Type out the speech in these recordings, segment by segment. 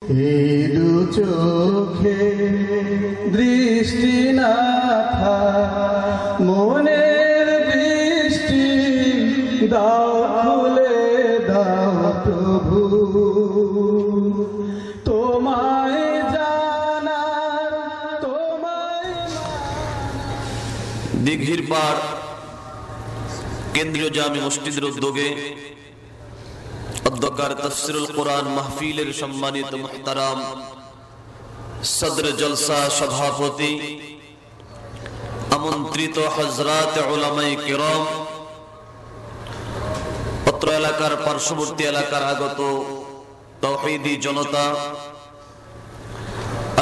এই দু চোখে দৃষ্টি না থাক, মনের দৃষ্টি দাও খুলে দাও প্রভু, তোমায় জানার তোমায়। দিঘির পাড় কেন্দ্রীয় জামে মসজিদের উদ্যোগে অধ্যকার তাফসিরুল কোরআন মাহফিলের সম্মানিত মুহতারাম সদর জলসা সভাপতি, আমন্ত্রিত হযরত উলামায়ে কিরাম, অত্র এলাকার পার্শ্ববর্তী এলাকার আগত তাওহীদি জনতা,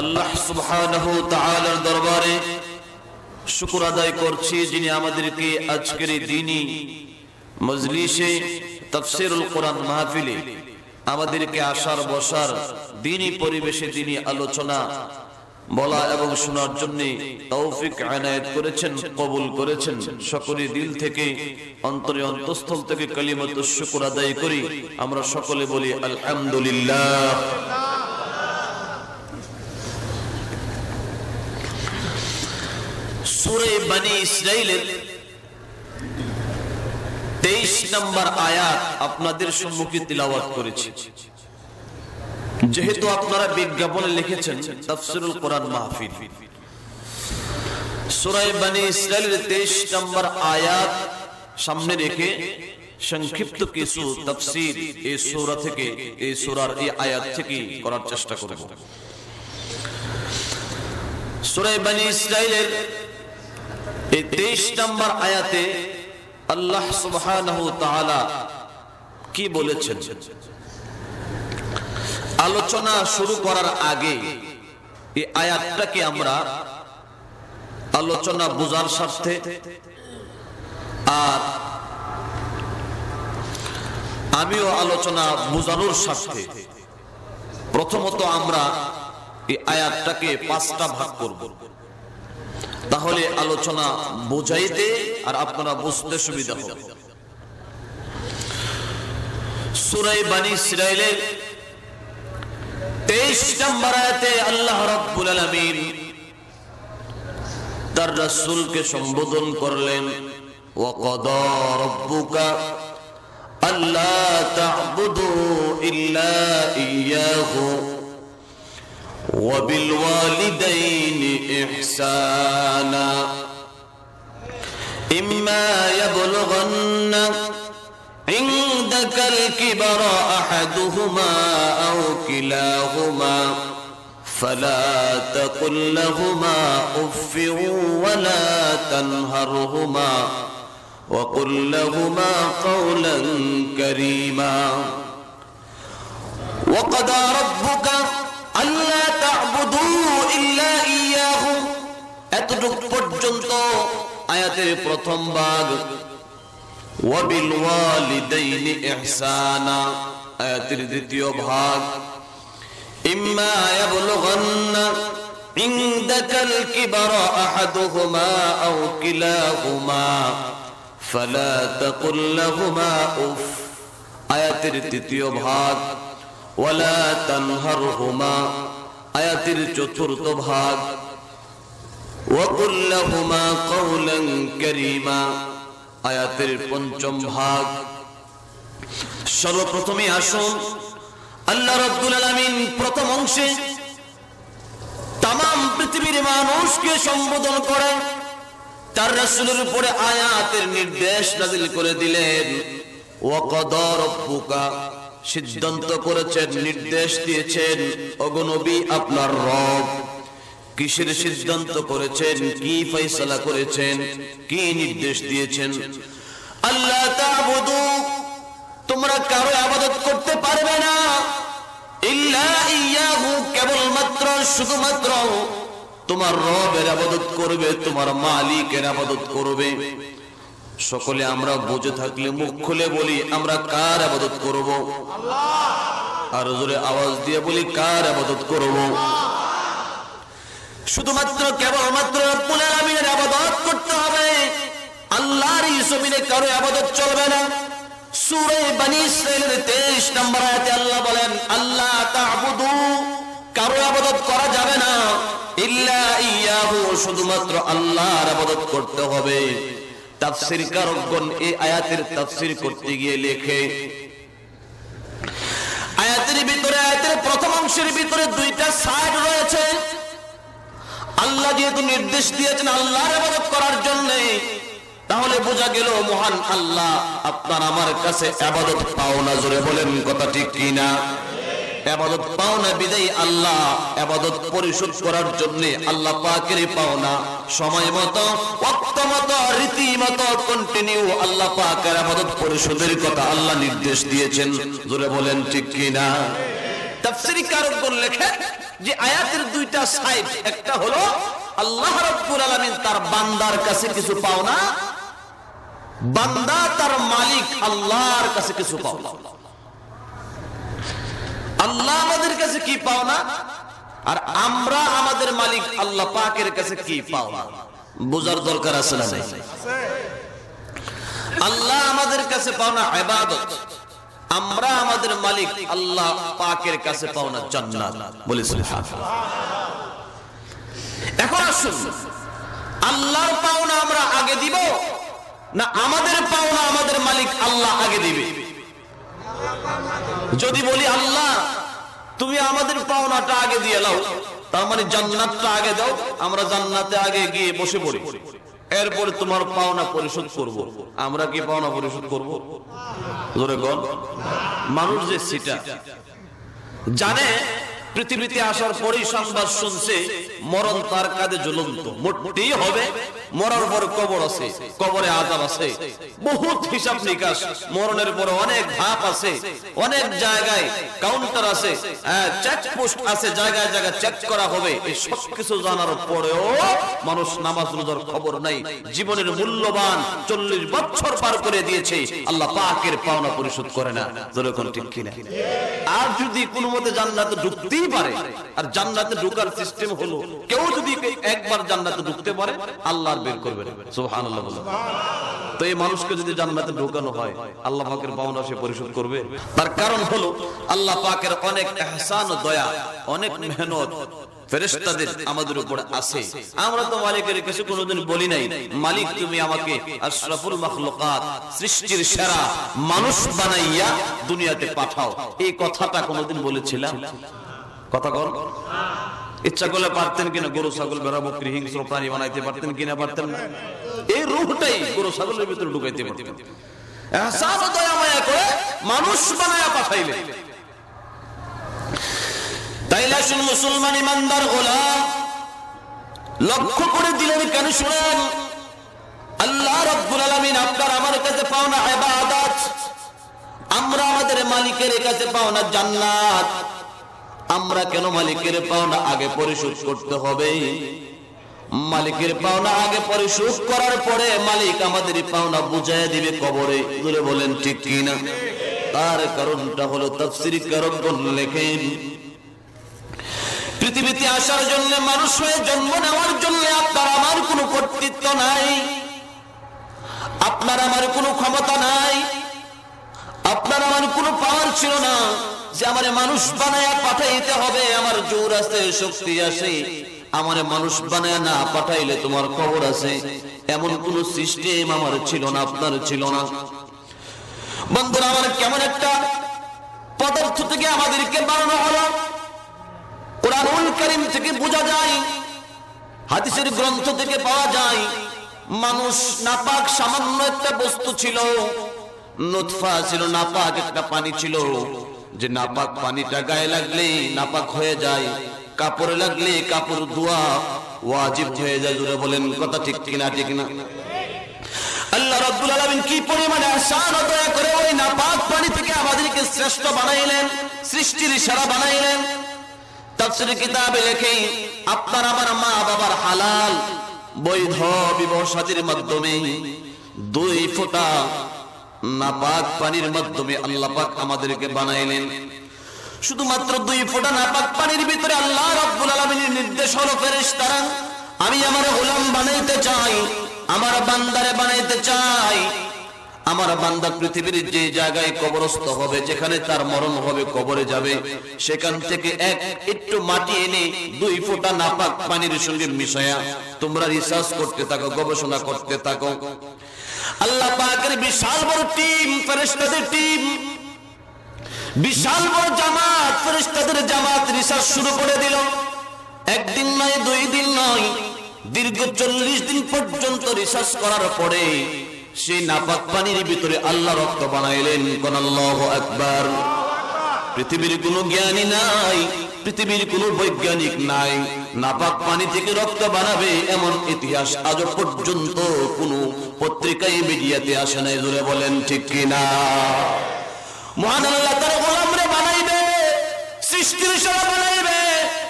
আল্লাহ সুবহানাহু ওয়া তাআলার দরবারে শুকর আদায় করছি যিনি আমাদেরকে আজকের এই দ্বীনি মজলিসে তাফসীরুল কোরআন মাহফিলে আমাদেরকে আসার বসার দ্বীনি পরিবেশে দ্বীনি আলোচনা বলা এবং শোনার জন্য তৌফিক এনায়েত করেছেন, কবুল করেছেন। সকলে দিল থেকে অন্তরে অন্তঃস্থল থেকে কালিমাতুশ শুকর আদায় করি। আমরা সকলে বলি আলহামদুলিল্লাহ। সূরা বনী ইসরাঈলের 23 নম্বর আয়াত আপনাদের সম্মুখে তিলাওয়াত করেছি। যেহেতু আপনারা বিজ্ঞাপনে লিখেছেন তাফসীরুল কোরআন মাহফিল, সূরা বনী ইসরাঈলের 23 নম্বর আয়াত সামনে রেখে সংক্ষিপ্ত কিছু তাফসীর এই সূরা থেকে, এই সূরার এই আয়াত থেকে করার চেষ্টা করব। সূরা বনী ইসরাঈলের এই 23 নম্বর আয়াতে আল্লাহ সুবহানাহু ওয়া তাআলা কি বলেছেন? আলোচনা শুরু করার আগে এই আয়াতটাকে আমরা আলোচনা বোঝার স্বার্থে আর আমিও আলোচনা বোঝানোর স্বার্থে প্রথমত আমরা এই আয়াতটাকে 5টা ভাগ করব, তাহলে আলোচনা বুঝাইতে আর আপনারা বুঝতে সুবিধা হবে। সূরা বনী ইসরাঈলের 23 নম্বর আয়াতে আল্লাহ রাব্বুল আলামিন তার রাসূলকে সম্বোধন করলেন, ওয়া ক্বাদা রাব্বুকা আল্লা তা'বুদু ইল্লা ইয়্যাহু وبالوالدين إحسانا إما يبلغن عندك الكبر أحدهما أو كلاهما فلا تقل لهما أف ولا تنهرهما وقل لهما قولا كريما وقضى ربك আল্লাহ তা'বুদু ইল্লা ইয়্যাহু। এতটুক পর্যন্ত আয়াতের প্রথম ভাগ। ওয়া বিল ওয়ালিদাইনি ইহসানা আয়াতের দ্বিতীয় ভাগ। ইম্মা ইয়াবলুগান্না ইনদাকাল কিবারা আহাদুহুমা আও কিলাহুমা ফালা তাকুল লাহুমা উফ আয়াতের তৃতীয় ভাগ। ওয়ালা তানহারহুমা আয়াতের চতুর্থ ভাগ। ওয়াকুল লাহুমা কাওলান কারীমা আয়াতের পঞ্চম ভাগ। সর্বপ্রথমে আসুন আল্লাহ রাব্বুল আলামিন প্রথম অংশে तमाम পৃথিবীর মানুষকে সম্বোধন করে তার রাসূলের উপরে আয়াতের নির্দেশ নাযিল করে দিলেন। ওয়া ক্বাদা রাব্বুকা সিদ্ধান্ত করেছেন, নির্দেশ দিয়েছেন, ওগো নবী আপনার রব কিসের সিদ্ধান্ত করেছেন, কি ফয়সালা করেছেন, কি নির্দেশ দিয়েছেন? আল্লাহ তা'বুদু তোমরা কারো ইবাদত করতে পারবে না, ইল্লা ইয়্যাহু কেবলমাত্র শুধুমাত্র তোমার রবের ইবাদত করবে, তোমার মালিকের ইবাদত করবে। সকলে আমরা বুঝে থাকলে মুখ খুলে বলি আমরা কার ইবাদত করব? আল্লাহ। আর জোরে আওয়াজ দিয়ে বলি কার ইবাদত করব? শুধুমাত্র কেবলমাত্র রব্বুল আলামিনের ইবাদত করতে হবে, আল্লাহর জমিনে কারো ইবাদত চলবে না। সূরা বনী ইসরাঈলের 23 নম্বর আয়াতে আল্লাহ বলেন আল্লাহ তা'বুদু কারো ইবাদত করা যাবে না, ইল্লা ইয়াহু, শুধুমাত্র আল্লাহর ইবাদত করতে হবে। তাফসীরকারগণ এই আয়াতের তাফসীর করতে গিয়ে লেখে, আয়াতের প্রথম অংশের ভিতরে দুইটা সাইড রয়েছে। আল্লাহ যেহেতু নির্দেশ দিয়েছেন আল্লাহর ইবাদত করার জন্য, তাহলে বোঝা গেল মহান আল্লাহ আপনার আমার কাছে ইবাদত পাও না। জোরে বলেন কথা ঠিক কিনা? ইবাদত পাও না বিদায় আল্লাহ ইবাদত পরিশোধ করার জন্য আল্লাহ পাকের পাও না সময় মতো, ওয়াক্ত মতো, রীতি মতো কন্টিনিউ আল্লাহ পাকের ইবাদত পরিশোধের কথা আল্লাহ নির্দেশ দিয়েছেন। জোরে বলেন ঠিক কিনা? তাফসীরকারগণ লেখেন যে আয়াতের দুইটা সাইড, একটা হলো আল্লাহ রাব্বুল আলামিন তার বান্দার কাছে কিছু পাও না, বান্দা তার মালিক আল্লাহর কাছে কিছু পাও না। আল্লাহ আমাদের কাছে কি পাও না, আর আমরা আমাদের মালিক আল্লাহ পাকের কাছে কি পাও না, বোঝার দরকার আছে না? আল্লাহ আমাদের কাছে পাও না ইবাদত, আমরা আমাদের মালিক আল্লাহ পাকের কাছে পাও না জান্নাত। বলি সুবহানাল্লাহ। এখন আসুন, আল্লাহর পাওনা আমরা আগে দিব না আমাদের পাওনা আমাদের মালিক আল্লাহ আগে দিবে? যদি বলি আল্লাহ তুমি আমাদের পাওনাটা আগে দিয়ে নাও, তার মানে জান্নাতটা আগে দাও, আমরা জান্নাতে আগে গিয়ে বসে পড়ি, এরপরে তোমার পাওনা পরিশোধ করব, আমরা কি পাওনা পরিশোধ করব? জোরে বল। মানুষ যে সেটা জানে, পৃথিবীতে আসার পরেই সংবাদ শুনছে মরণ তার কাঁধে ঝুলন্ত, মরতেই হবে, মরার পর কবর আছে, কবরে আযাব আছে, বহুত হিসাব নিকাশ, মরণের পর অনেক ধাপ আছে, অনেক জায়গায় কাউন্টার আছে, চেকপোস্ট আছে, জায়গায় জায়গায় চেক করা হবে। এই সব কিছু জানার পরেও মানুষ নামাজ রোজার খবর নাই, জীবনের মূল্যবান 40 বছর পার করে দিয়েছে, আল্লাহ পাকের পাওনা পরিশোধ করে না। যেরকম ঠিক কিনা? আর যদি কোনো মতে জান্নাতে ঢুকতেই পারে, আর জান্নাতে ঢোকার সিস্টেম হলো কেউ যদি একবার জান্নাতে ঢুকতে পারে আল্লাহ বের করবেন। সুবহানাল্লাহ। তো এই মানুষকে যদি জান্নাতে ঢোকানো হয় আল্লাহ পাকের পাওনা সে পরিশোধ করবে। তার কারণ হলো আল্লাহ পাকের অনেক ইহসান ও দয়া, অনেক মেহনত ফেরেশতাদের আমাদের উপর আছে। আমরা তো মালিকের কাছে কোনোদিন বলি নাই মালিক তুমি আমাকে আশরাফুল মাখলুকাত, সৃষ্টির সেরা মানুষ বানাইয়া দুনিয়াতে পাঠাও, এই কথাটা কোনোদিন বলেছিলাম? কথা বল। ইচ্ছা করলে পারতেন কিনা গরু ছাগল ভেড়া বকরি হিংস্র প্রাণী বানাইতে পারতেন কিনা? পারতেন না। এই রূহটাই গরু ছাগলের ভিতরে ঢুকাইতে পারতেন। ইহসান ও দয়া মায়া করে মানুষ বানায়া পাঠাইলেন। তাইলে আসুন মুসলমান ইমানদার গোলাম লক্ষ্য করে দিলেন, কেন শুনেন, আল্লাহ রাব্বুল আলামিন আপনার আমার কাছে পাওনা ইবাদত, আমরা আমাদের মালিকের কাছে পাওনা জান্নাত। আমরা কেন মালিকের পাওনা আগে পরিশোধ করতে হবে? মালিকের পাওনা আগে পরিশোধ করার পরে মালিক আমাদের পাওনা বুঝাইয়া দিবে কবরে। বলে বলেন ঠিক কিনা? তার কারণটা হলো তাফসীরকারগণ লেখেন, পৃথিবীতে আসার জন্য, মানুষ হয়ে জন্ম নেওয়ার জন্য আপনার আমার কোনো কর্তৃত্ব নাই, আপনার আমার কোনো ক্ষমতা নাই, আপনার আমার কোনো পাওয়ার ছিল না যে আমারে মানুষ বানায়া পাঠাইতে হবে। আমার জোর আছে, শক্তি আছে, আমারে মানুষ বানায়া না পাঠাইলে তোমার খবর আছে, এমন কোন সিস্টেম আমার ছিল না, আপনার ছিল না। বন্ধুরা আমার, কেমন একটা পদার্থ থেকে আমাদেরকে বানানো হলো, কুরআনুল কারীম থেকে বোঝা যায়, হাদিসের গ্রন্থ থেকে পাওয়া যায়, মানুষ নাপাক সামান্য একটা বস্তু ছিল, নুতফা ছিল, নাপাক একটা পানি ছিল, যে নাপাক পানিটা গায়ে লাগলে নাপাক হয়ে যায়, কাপড়ে লাগলে কাপড় ধোয়া ওয়াজিব হয়ে যায়। জোরে বলেন কথা ঠিক কিনা? ঠিক না? আল্লাহ রাব্বুল আলামিন কি পরিমাণে ইহসান ও দয়া করে ওই নাপাক পানি থেকে আমাদেরকে শ্রেষ্ঠ বানাইলেন, সৃষ্টির সেরা বানাইলেন। তাফসীরের কিতাবে লেখে, আপনার আমার মা বাবার হালাল বৈধ বিবাহ শাদীর মাধ্যমে 2 ফোঁটা নাপাক পানির মাধ্যমে আল্লাহ পাক আমাদেরকে বানাইলেন। শুধুমাত্র 2 ফোঁটা নাপাক পানির ভিতরে আল্লাহ রাব্বুল আলামিনের নির্দেশ হলো, ফেরেশতারা আমি আমার গোলাম বানাইতে চাই, আমার বান্দারে বানাইতে চাই, আমার বান্দা পৃথিবীর যে জায়গায় কবরস্থ হবে, যেখানে তার মরণ হবে, কবরে যাবে, সেখান থেকে একটু মাটি এনে 2 ফোঁটা নাপাক পানির সঙ্গে মিশায়া তোমরা রিসার্চ করতে থাকো, গবেষণা করতে থাকো। আল্লাহ পাকের বিশাল বড় টিম, ফেরেশতাদের টিম, বিশাল বড় জামাত, ফেরেশতাদের জামাত রিসার্চ শুরু করে দিল। একদিন নয়, 2 দিন নয়, দীর্ঘ 40 দিন পর্যন্ত রিসার্চ করার পরে সেই নাপাক পানির ভিতরে আল্লাহ রক্ত বানাইলেন। কোন আল্লাহু আকবার। পৃথিবীর কোনো জ্ঞানী নাই, পৃথিবীর কোনো বৈজ্ঞানিক নাই নাপাক পানি থেকে রক্ত বানাবে এমন ইতিহাস আজ পর্যন্ত কোনো পত্রিকায় মিডিয়াতে আসে নাই। জোরে বলেন ঠিক কিনা? মহান আল্লাহ তার গোলামরে বানাইবে, সৃষ্টির সেরা বানাইবে,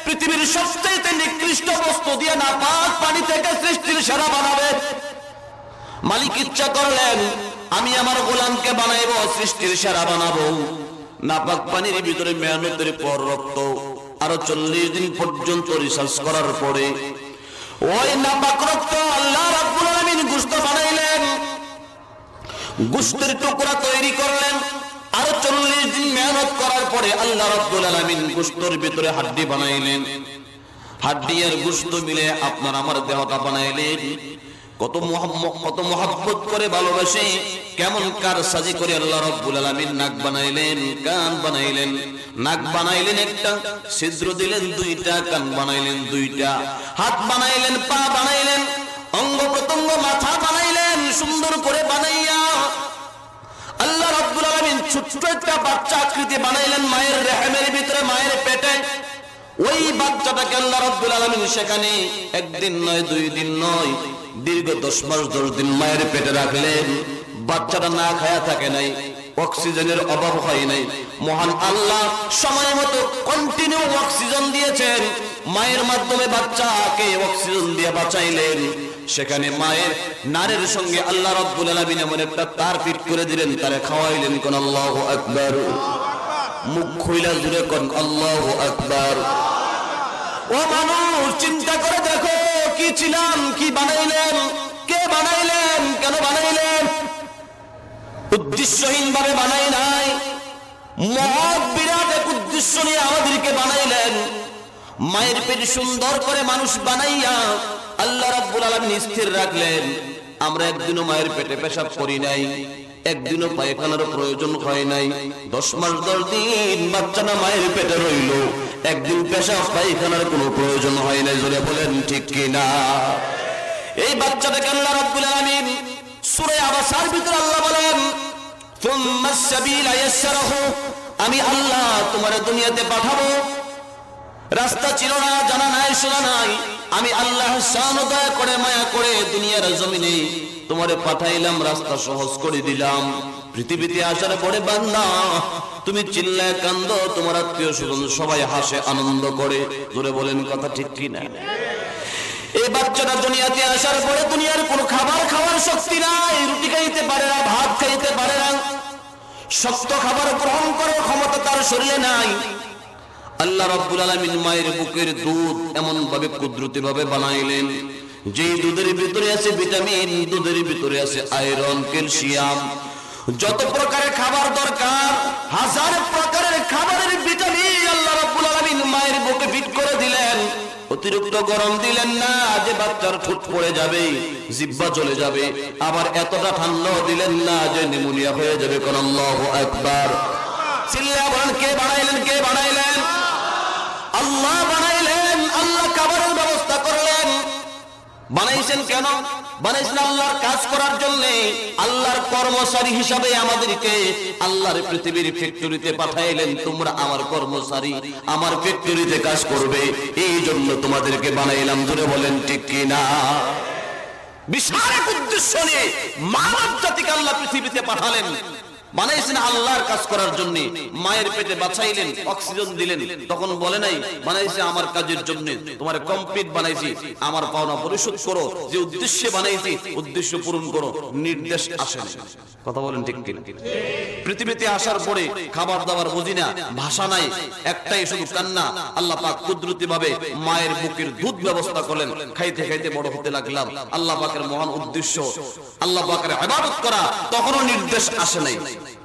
পৃথিবীর সবচেয়ে নিকৃষ্ট বস্তু দিয়ে নাপাক পানি থেকে সৃষ্টির সেরা বানাবে। মালিক ইচ্ছা করলেন আমি আমার গোলামকে বানাইবো, সৃষ্টির সেরা বানাবো। নাপাক পানির ভিতরে মেহনতের পর রক্ত, আরো 40 দিন পর্যন্ত রিসার্চ করার পরে ওই নাপাক রক্ত আল্লাহ রাব্বুল আলামিন গোশত বানাইলেন। গোশতের টুকরা তৈরি করলেন। আরো 40 দিন মেহনত করার পরে আল্লাহ রাব্বুল আলামিন গোশতের ভিতরে হাড্ডি বানাইলেন। হাড্ডি আর গোশত মিলে আপনার আমার দেহটা বানাইলেন। কত মোহাব্বত করে ভালোবাসে, কেমন কার সাজি করে আল্লাহ রাব্বুল আলামিন নাক বানাইলেন, কান বানাইলেন। নাক বানাইলেন একটা, ছিদ্র দিলেন 2টা, কান বানাইলেন 2টা, হাত বানাইলেন, পা বানাইলেন, অঙ্গ প্রত্যঙ্গ মাথা বানাইলেন। সুন্দর করে বানাইয়া আল্লাহ রাব্বুল আলামিন ছোট্ট একটা বাচ্চা আকৃতি বানাইলেন মায়ের রেহেমের ভিতরে, মায়ের পেটে। ওই বাচ্চাটাকে আল্লাহ রাব্বুল আলামিন সেখানে 1 দিন নয়, 2 দিন নয়, দীর্ঘ 10 মাস 10 দিন মায়ের পেটে রাখলেন। বাচ্চাটা না খায়া থাকে নাই, অক্সিজেনের অভাব হয় নাই। মহান আল্লাহ সময় মতো কন্টিনিউ অক্সিজেন দিয়েছেন। মায়ের মাধ্যমে বাচ্চাকে অক্সিজেন দিয়ে বাঁচাইলেন। সেখানে মায়ের নারের সঙ্গে আল্লাহ রাব্বুল আলামিন এমন একটা তার ফিট করে দিলেন, তারে খাওয়াইলেন। কোন আল্লাহু আকবার। মুখ খুইলা জুড়ে কোন আল্লাহু আকবার। ও মানুষ, চিন্তা করে দেখো কি ছিলাম, কি বানাইলেন, কে বানাইলেন, কেন বানাইলেন? উদ্দেশ্যহীন ভাবে বানাই নাই, মহৎ বিরাট এক উদ্দেশ্য নিয়ে আমাদেরকে বানাইলেন। মায়ের পেট সুন্দর করে মানুষ বানাইয়া আল্লাহ রাব্বুল আলামিন স্থির রাখলেন। আমরা একদিনও মায়ের পেটে পেশাব করি নাই, একদিনও পায়খানার প্রয়োজন হয় নাই। 10 মাস 10 দিন বাচ্চাটা মায়ের পেটে রইল, একদিন পেশাব পায়খানার কোনো প্রয়োজন হয় নাই। জোরে বলেন ঠিক কিনা? এই বাচ্চাটাকে আল্লাহ রাব্বুল আলামিন সূরা আবাসার ভিতরে আল্লাহ বলেন সুম্মাস সাবিলা ইয়াসসারাহু, আমি আল্লাহ তোমার দুনিয়াতে পাঠাবো। রাস্তা ছিল না, জানা নাই, শোনা নাই, আমি আল্লাহ শান দয়া করে মায়া করে দুনিয়ার জমিনে তোমারে পাঠাইলাম, রাস্তা সহজ করে দিলাম। পৃথিবীতে আসার পরে বান্দা তুমি চিল্লায় কান্দো, তোমার আত্মীয় স্বজন সবাই হাসে, আনন্দ করে। জোরে বলেন কথা ঠিক কিনা? এই বাচ্চাটা দুনিয়াতে আসার পরে দুনিয়ার কোনো খাবার খাওয়ার শক্তি নাই, রুটি খাইতে পারে না, ভাত খাইতে পারে না, শক্ত খাবার গ্রহণ করার ক্ষমতা তার শরীরে নাই। আল্লাহ রাব্বুল আলামিন মায়ের বুকের দুধ এমন ভাবে কুদরতি ভাবে বানাইলেন, যে দুধের ভিতরে আছে ভিটামিন, দুধের ভিতরে আছে আয়রন, ক্যালসিয়াম, যত প্রকারের খাবার দরকার 1000 প্রকারের খাবারের ভিটামিন আল্লাহ রাব্বুল আলামিন মায়ের বুকে ফিট করে দিলেন। অতিরিক্ত গরম দিলেন না যে বাচ্চার ঠোঁট পড়ে যাবে, জিহ্বা জ্বলে যাবে, আবার এতটা ঠান্ডা দিলেন না যে নিউমোনিয়া হয়ে যাবে। কোন আল্লাহু আকবার। চিল্লা বলেন কে বানাইলেন, কে বানাইলেন? আল্লাহ বানাইলেন। আল্লাহ খাবারের ব্যবস্থা করলেন। বানাইছেন কেন? বানাইছেন আল্লাহর কাজ করার জন্য। আল্লাহর কর্মচারী হিসাবে আমাদেরকে আল্লাহর পৃথিবীর ফ্যাক্টরিতে পাঠাইলেন। তোমরা আমার কর্মচারী, আমার ফ্যাক্টরিতে কাজ করবে, এই জন্য তোমাদেরকে বানাইলাম। জোরে বলেন ঠিক কিনা? বিশাল এক উদ্দেশ্য নিয়ে মানব জাতিকে আল্লাহ পৃথিবীতে পাঠালেন। বানাইছেন আল্লাহর কাজ করার জন্য। মায়ের পেটে বাঁচাইলেন, অক্সিজেন দিলেন, তখন বলে নাই বানাইছে আমার কাজের জন্য, তোমার কমপ্লিট বানাইছি, আমার পাওনা পরিশোধ করো, যে উদ্দেশ্যে বানাইছি উদ্দেশ্য পূরণ করো, নির্দেশ আসে না। কথা বলেন ঠিক কিনা? পৃথিবীতে আসার পরে খাবার দাবার বুঝি না, ভাষা নাই, একটাই শুধু কান্না। আল্লাহ পাক কুদরতি ভাবে মায়ের বুকের দুধ ব্যবস্থা করলেন, খাইতে খাইতে বড় হতে লাগলাম। আল্লাহ পাকের মহান উদ্দেশ্য আল্লাহ পাকের ইবাদত করা, তখনও নির্দেশ আসে নাই।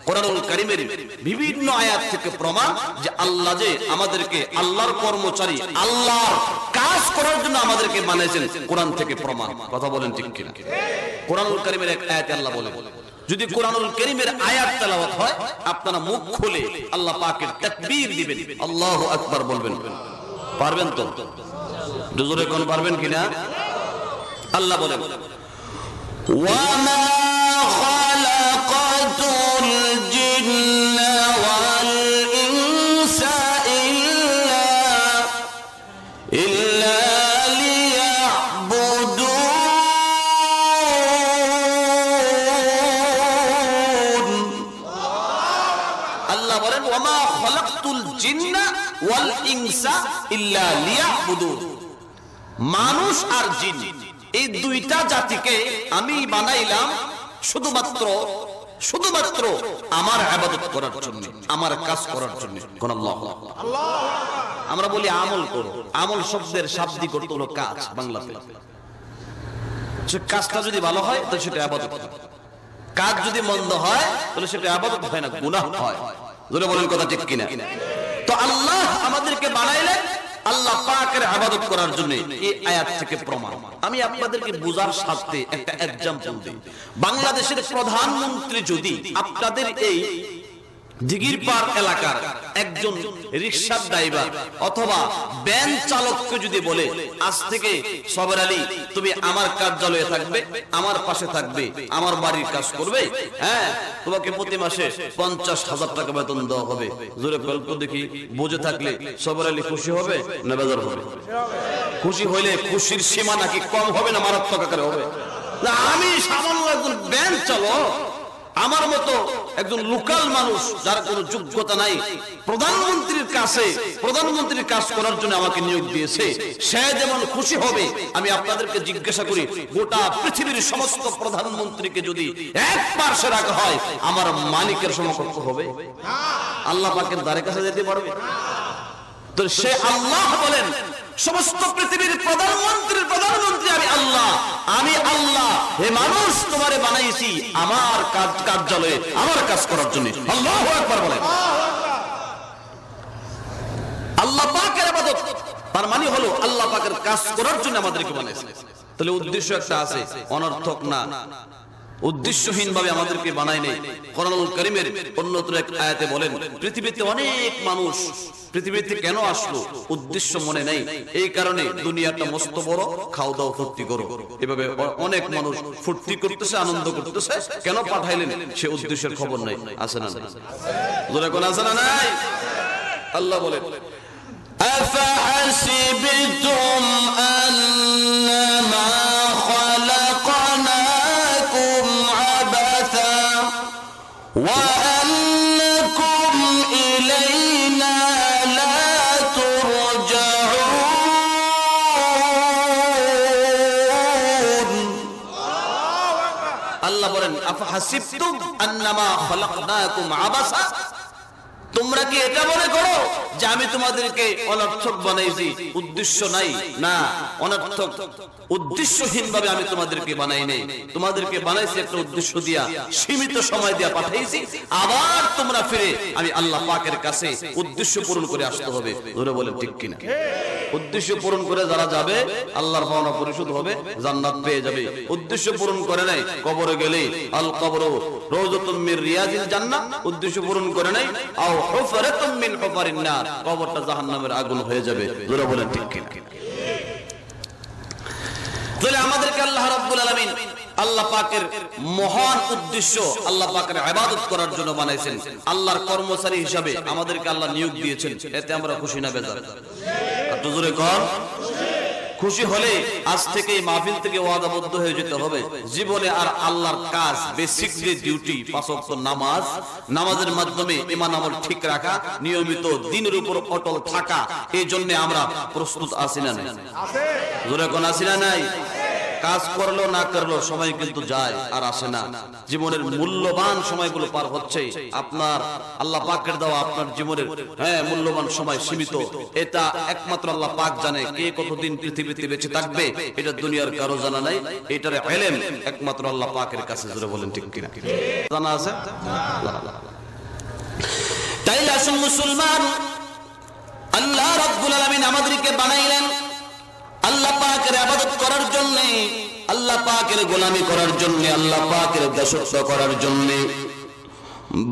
কোরআনুল কারীমের বিভিন্ন আয়াত থেকে প্রমাণ যে আল্লাহ যে আমাদেরকে আল্লাহর কর্মচারী, আল্লাহর কাজ করার জন্য আমাদেরকে বানাইছেন, কোরআন থেকে প্রমাণ। কথা বলেন ঠিক কিনা? কোরআনুল কারীমের এক আয়াতে আল্লাহ বলেন, যদি কোরআনুল কারীমের আয়াত তেলাওয়াত হয়, আপনারা মুখ খুলে আল্লাহ পাকের তাকবীর দিবেন, আল্লাহু আকবার বলবেন। পারবেন তো? জোরে কোন পারবেন কিনা? আল্লাহ বলেন, ওয়া মা খালাকাতুল জিন্না ওয়াল ইনসা ইল্লা লিয়াবুদুন। আল্লাহ বলেন, ওয়া মা খালাকতুল জিন্না ওয়াল ইনসা ইল্লা লিয়াবুদুন। মানুষ আর জিন এই দুইটা জাতিকে আমি বানাইলাম শুধুমাত্র আমার ইবাদত করার জন্য, আমার কাজ করার জন্য। কোন আল্লাহ? আমরা বলি আমল করো, আমল শব্দের শাব্দিক অর্থ হলো কাজ বাংলাতে। সে কাজটা যদি ভালো হয় তাহলে সেটা ইবাদত হয়, কাজ যদি মন্দ হয় তাহলে সেটা ইবাদত হয় না, গুনাহ হয়। জোরে বলেন কথা ঠিক কিনা? তো আল্লাহ আমাদেরকে বানাইলেন আল্লাহ পাকের ইবাদত করার জন্য, এই আয়াত থেকে প্রমাণ। আমি আপনাদেরকে বোঝার স্বার্থে একটা এক্সাম্পল দিই। বাংলাদেশের প্রধানমন্ত্রী যদি আপনাদের এই দিঘিরপাড় এলাকার একজন রিকশা ড্রাইভার অথবা ভ্যান চালককে যদি বলে, আজ থেকে সবর আলী তুমি আমার কার্যালয়ে থাকবে, আমার পাশে থাকবে, আমার বাড়ির কাজ করবে, হ্যাঁ তোমাকে প্রতি মাসে 50,000 টাকা বেতন দেওয়া হবে, জোরে গল্প দেখি, বুঝে থাকলে সবর আলী খুশি হবে না বেজার হবে? খুশি হইলে খুশির সীমা নাকি কম হবে না মারাত্মক আকারে হবে? না, আমি সামান্য একজন ভ্যান চালক, আমার মতো একজন লোকাল মানুষ যার কোনো যোগ্যতা নাই, প্রধানমন্ত্রীর কাজ করার জন্য আমাকে নিয়োগ দিয়েছে, সে যেমন খুশি হবে। আমি আপনাদেরকে জিজ্ঞাসা করি, গোটা পৃথিবীর সমস্ত প্রধানমন্ত্রীকে যদি এক পার্শ্বে রাখা হয়, আমার মালিকের সমকক্ষ হবে? আল্লাহ পাকের দ্বারে কাছে যেতে পারবে? তো সে আল্লাহ বলেন, সমস্ত পৃথিবীর প্রধানমন্ত্রী আমি আল্লাহ, হে মানুষ তোমারে বানাইছি আমার কার্যালয়ে আমার কাজ করার জন্য। আল্লাহু আকবার বলেন। আল্লাহ পাকের ইবাদত তার মানে হলো আল্লাহ পাকের কাজ করার জন্য আমাদেরকে বানাইছে। তাহলে উদ্দেশ্য একটা আছে, অনর্থক না, উদ্দেশ্যহীন ভাবে আমাদেরকে বানায় নেই। কোরআনুল কারীমের অন্যত্র এক আয়াতে বলেন, পৃথিবীতে অনেক মানুষ পৃথিবীতে কেন আসলো উদ্দেশ্য মনে নাই, এই কারণে দুনিয়াটা মস্ত বড়, খাও দাও ফুর্তি করো, এভাবে অনেক মানুষ ফুর্তি করতেছে, আনন্দ করতেছে, কেন পাঠাইলেন সে উদ্দেশ্যের খবর নাই। আছে না? জোরে কোন আছে না? নাই। আল্লাহ বলেন, আফাহাসিবতুম আন্নামা খালাকনাকুম আবাসা ওয়া আন্নাকুম ইলাইনা লা তুরজাউন। আল্লাহ বলেন, আফাহাসিবতুম আন্নামা খালাকনাকুম আবাসা, তোমরা কি এটা মনে করো যে আমি তোমাদেরকে অনর্থক বানাইছি, উদ্দেশ্য নাই? না, অনর্থক উদ্দেশ্যহীন ভাবে আমি তোমাদেরকে বানাই নাই, তোমাদেরকে বানাইছি একটা উদ্দেশ্য দিয়া, সীমিত সময় দিয়া পাঠাইছি। আবার তোমরা ফিরে আমি আল্লাহ পাকের কাছে উদ্দেশ্য পূরণ করে আসতে হবে। ধরে বলেন ঠিক কিনা? উদ্দেশ্য পূরণ করে যারা যাবে আল্লাহর পাওনা পরিশোধ হবে, জান্নাত পেয়ে যাবে। উদ্দেশ্য পূরণ করে নাই, কবরে গেলে আল কবরু রাউযাতুম মির রিয়াজিল জান্নাহ, উদ্দেশ্য পূরণ করে নাই আও হুফরাতুম মিন হুফারিন নার, কবরটা জাহান্নামের আগুন হয়ে যাবে। জোরে বলেন ঠিক কিনা? তাহলে আমাদেরকে আল্লাহ রাব্বুল আলামিন আল্লাহ পাকের মহান উদ্দেশ্য আল্লাহ পাকের ইবাদত করার জন্য বানাইছেন। আল্লাহর কর্মচারী হিসাবে আমাদেরকে আল্লাহ নিয়োগ দিয়েছেন, এতে আমরা খুশি না বেজার? একটু জোরে কর। খুশি হলে আজ থেকে মাহফিল থেকে ওয়াদাবদ্ধ হয়ে যেতে হবে জীবনে আর আল্লাহর কাজ, বেসিক যে ডিউটি, 5 ওয়াক্ত নামাজ, নামাজের মাধ্যমে ঈমান আমল ঠিক রাখা, নিয়মিত দ্বীনের উপর অটল থাকা, এই জন্য আমরা প্রস্তুত আছি না নাই? আছে। জোরে কোন আছি না নাই? কাজ করলো না করলো সময় কিন্তু যায় আর আসে না। জীবনের মূল্যবান সময়গুলো পার হচ্ছে। আপনার আল্লাহ পাকের দেওয়া আপনার জীবনের মূল্যবান সময় সীমিত। এটা একমাত্র আল্লাহ পাক জানে কে কতদিন পৃথিবীতে বেঁচে থাকবে, এটা দুনিয়ার কারো জানা নাই। এটার ইলম একমাত্র আল্লাহ পাকের কাছে। জোরে বলেন ঠিক কিনা? জানা আছে? তাইলে আসুন মুসলমান, আল্লাহ রাব্বুল আলামিন আমাদেরকে বানাইলেন আল্লাহ পাকের ইবাদত করার জন্য, আল্লাহ পাকের গোলামি করার জন্য, আল্লাহ পাকের দাসত্ব করার জন্য।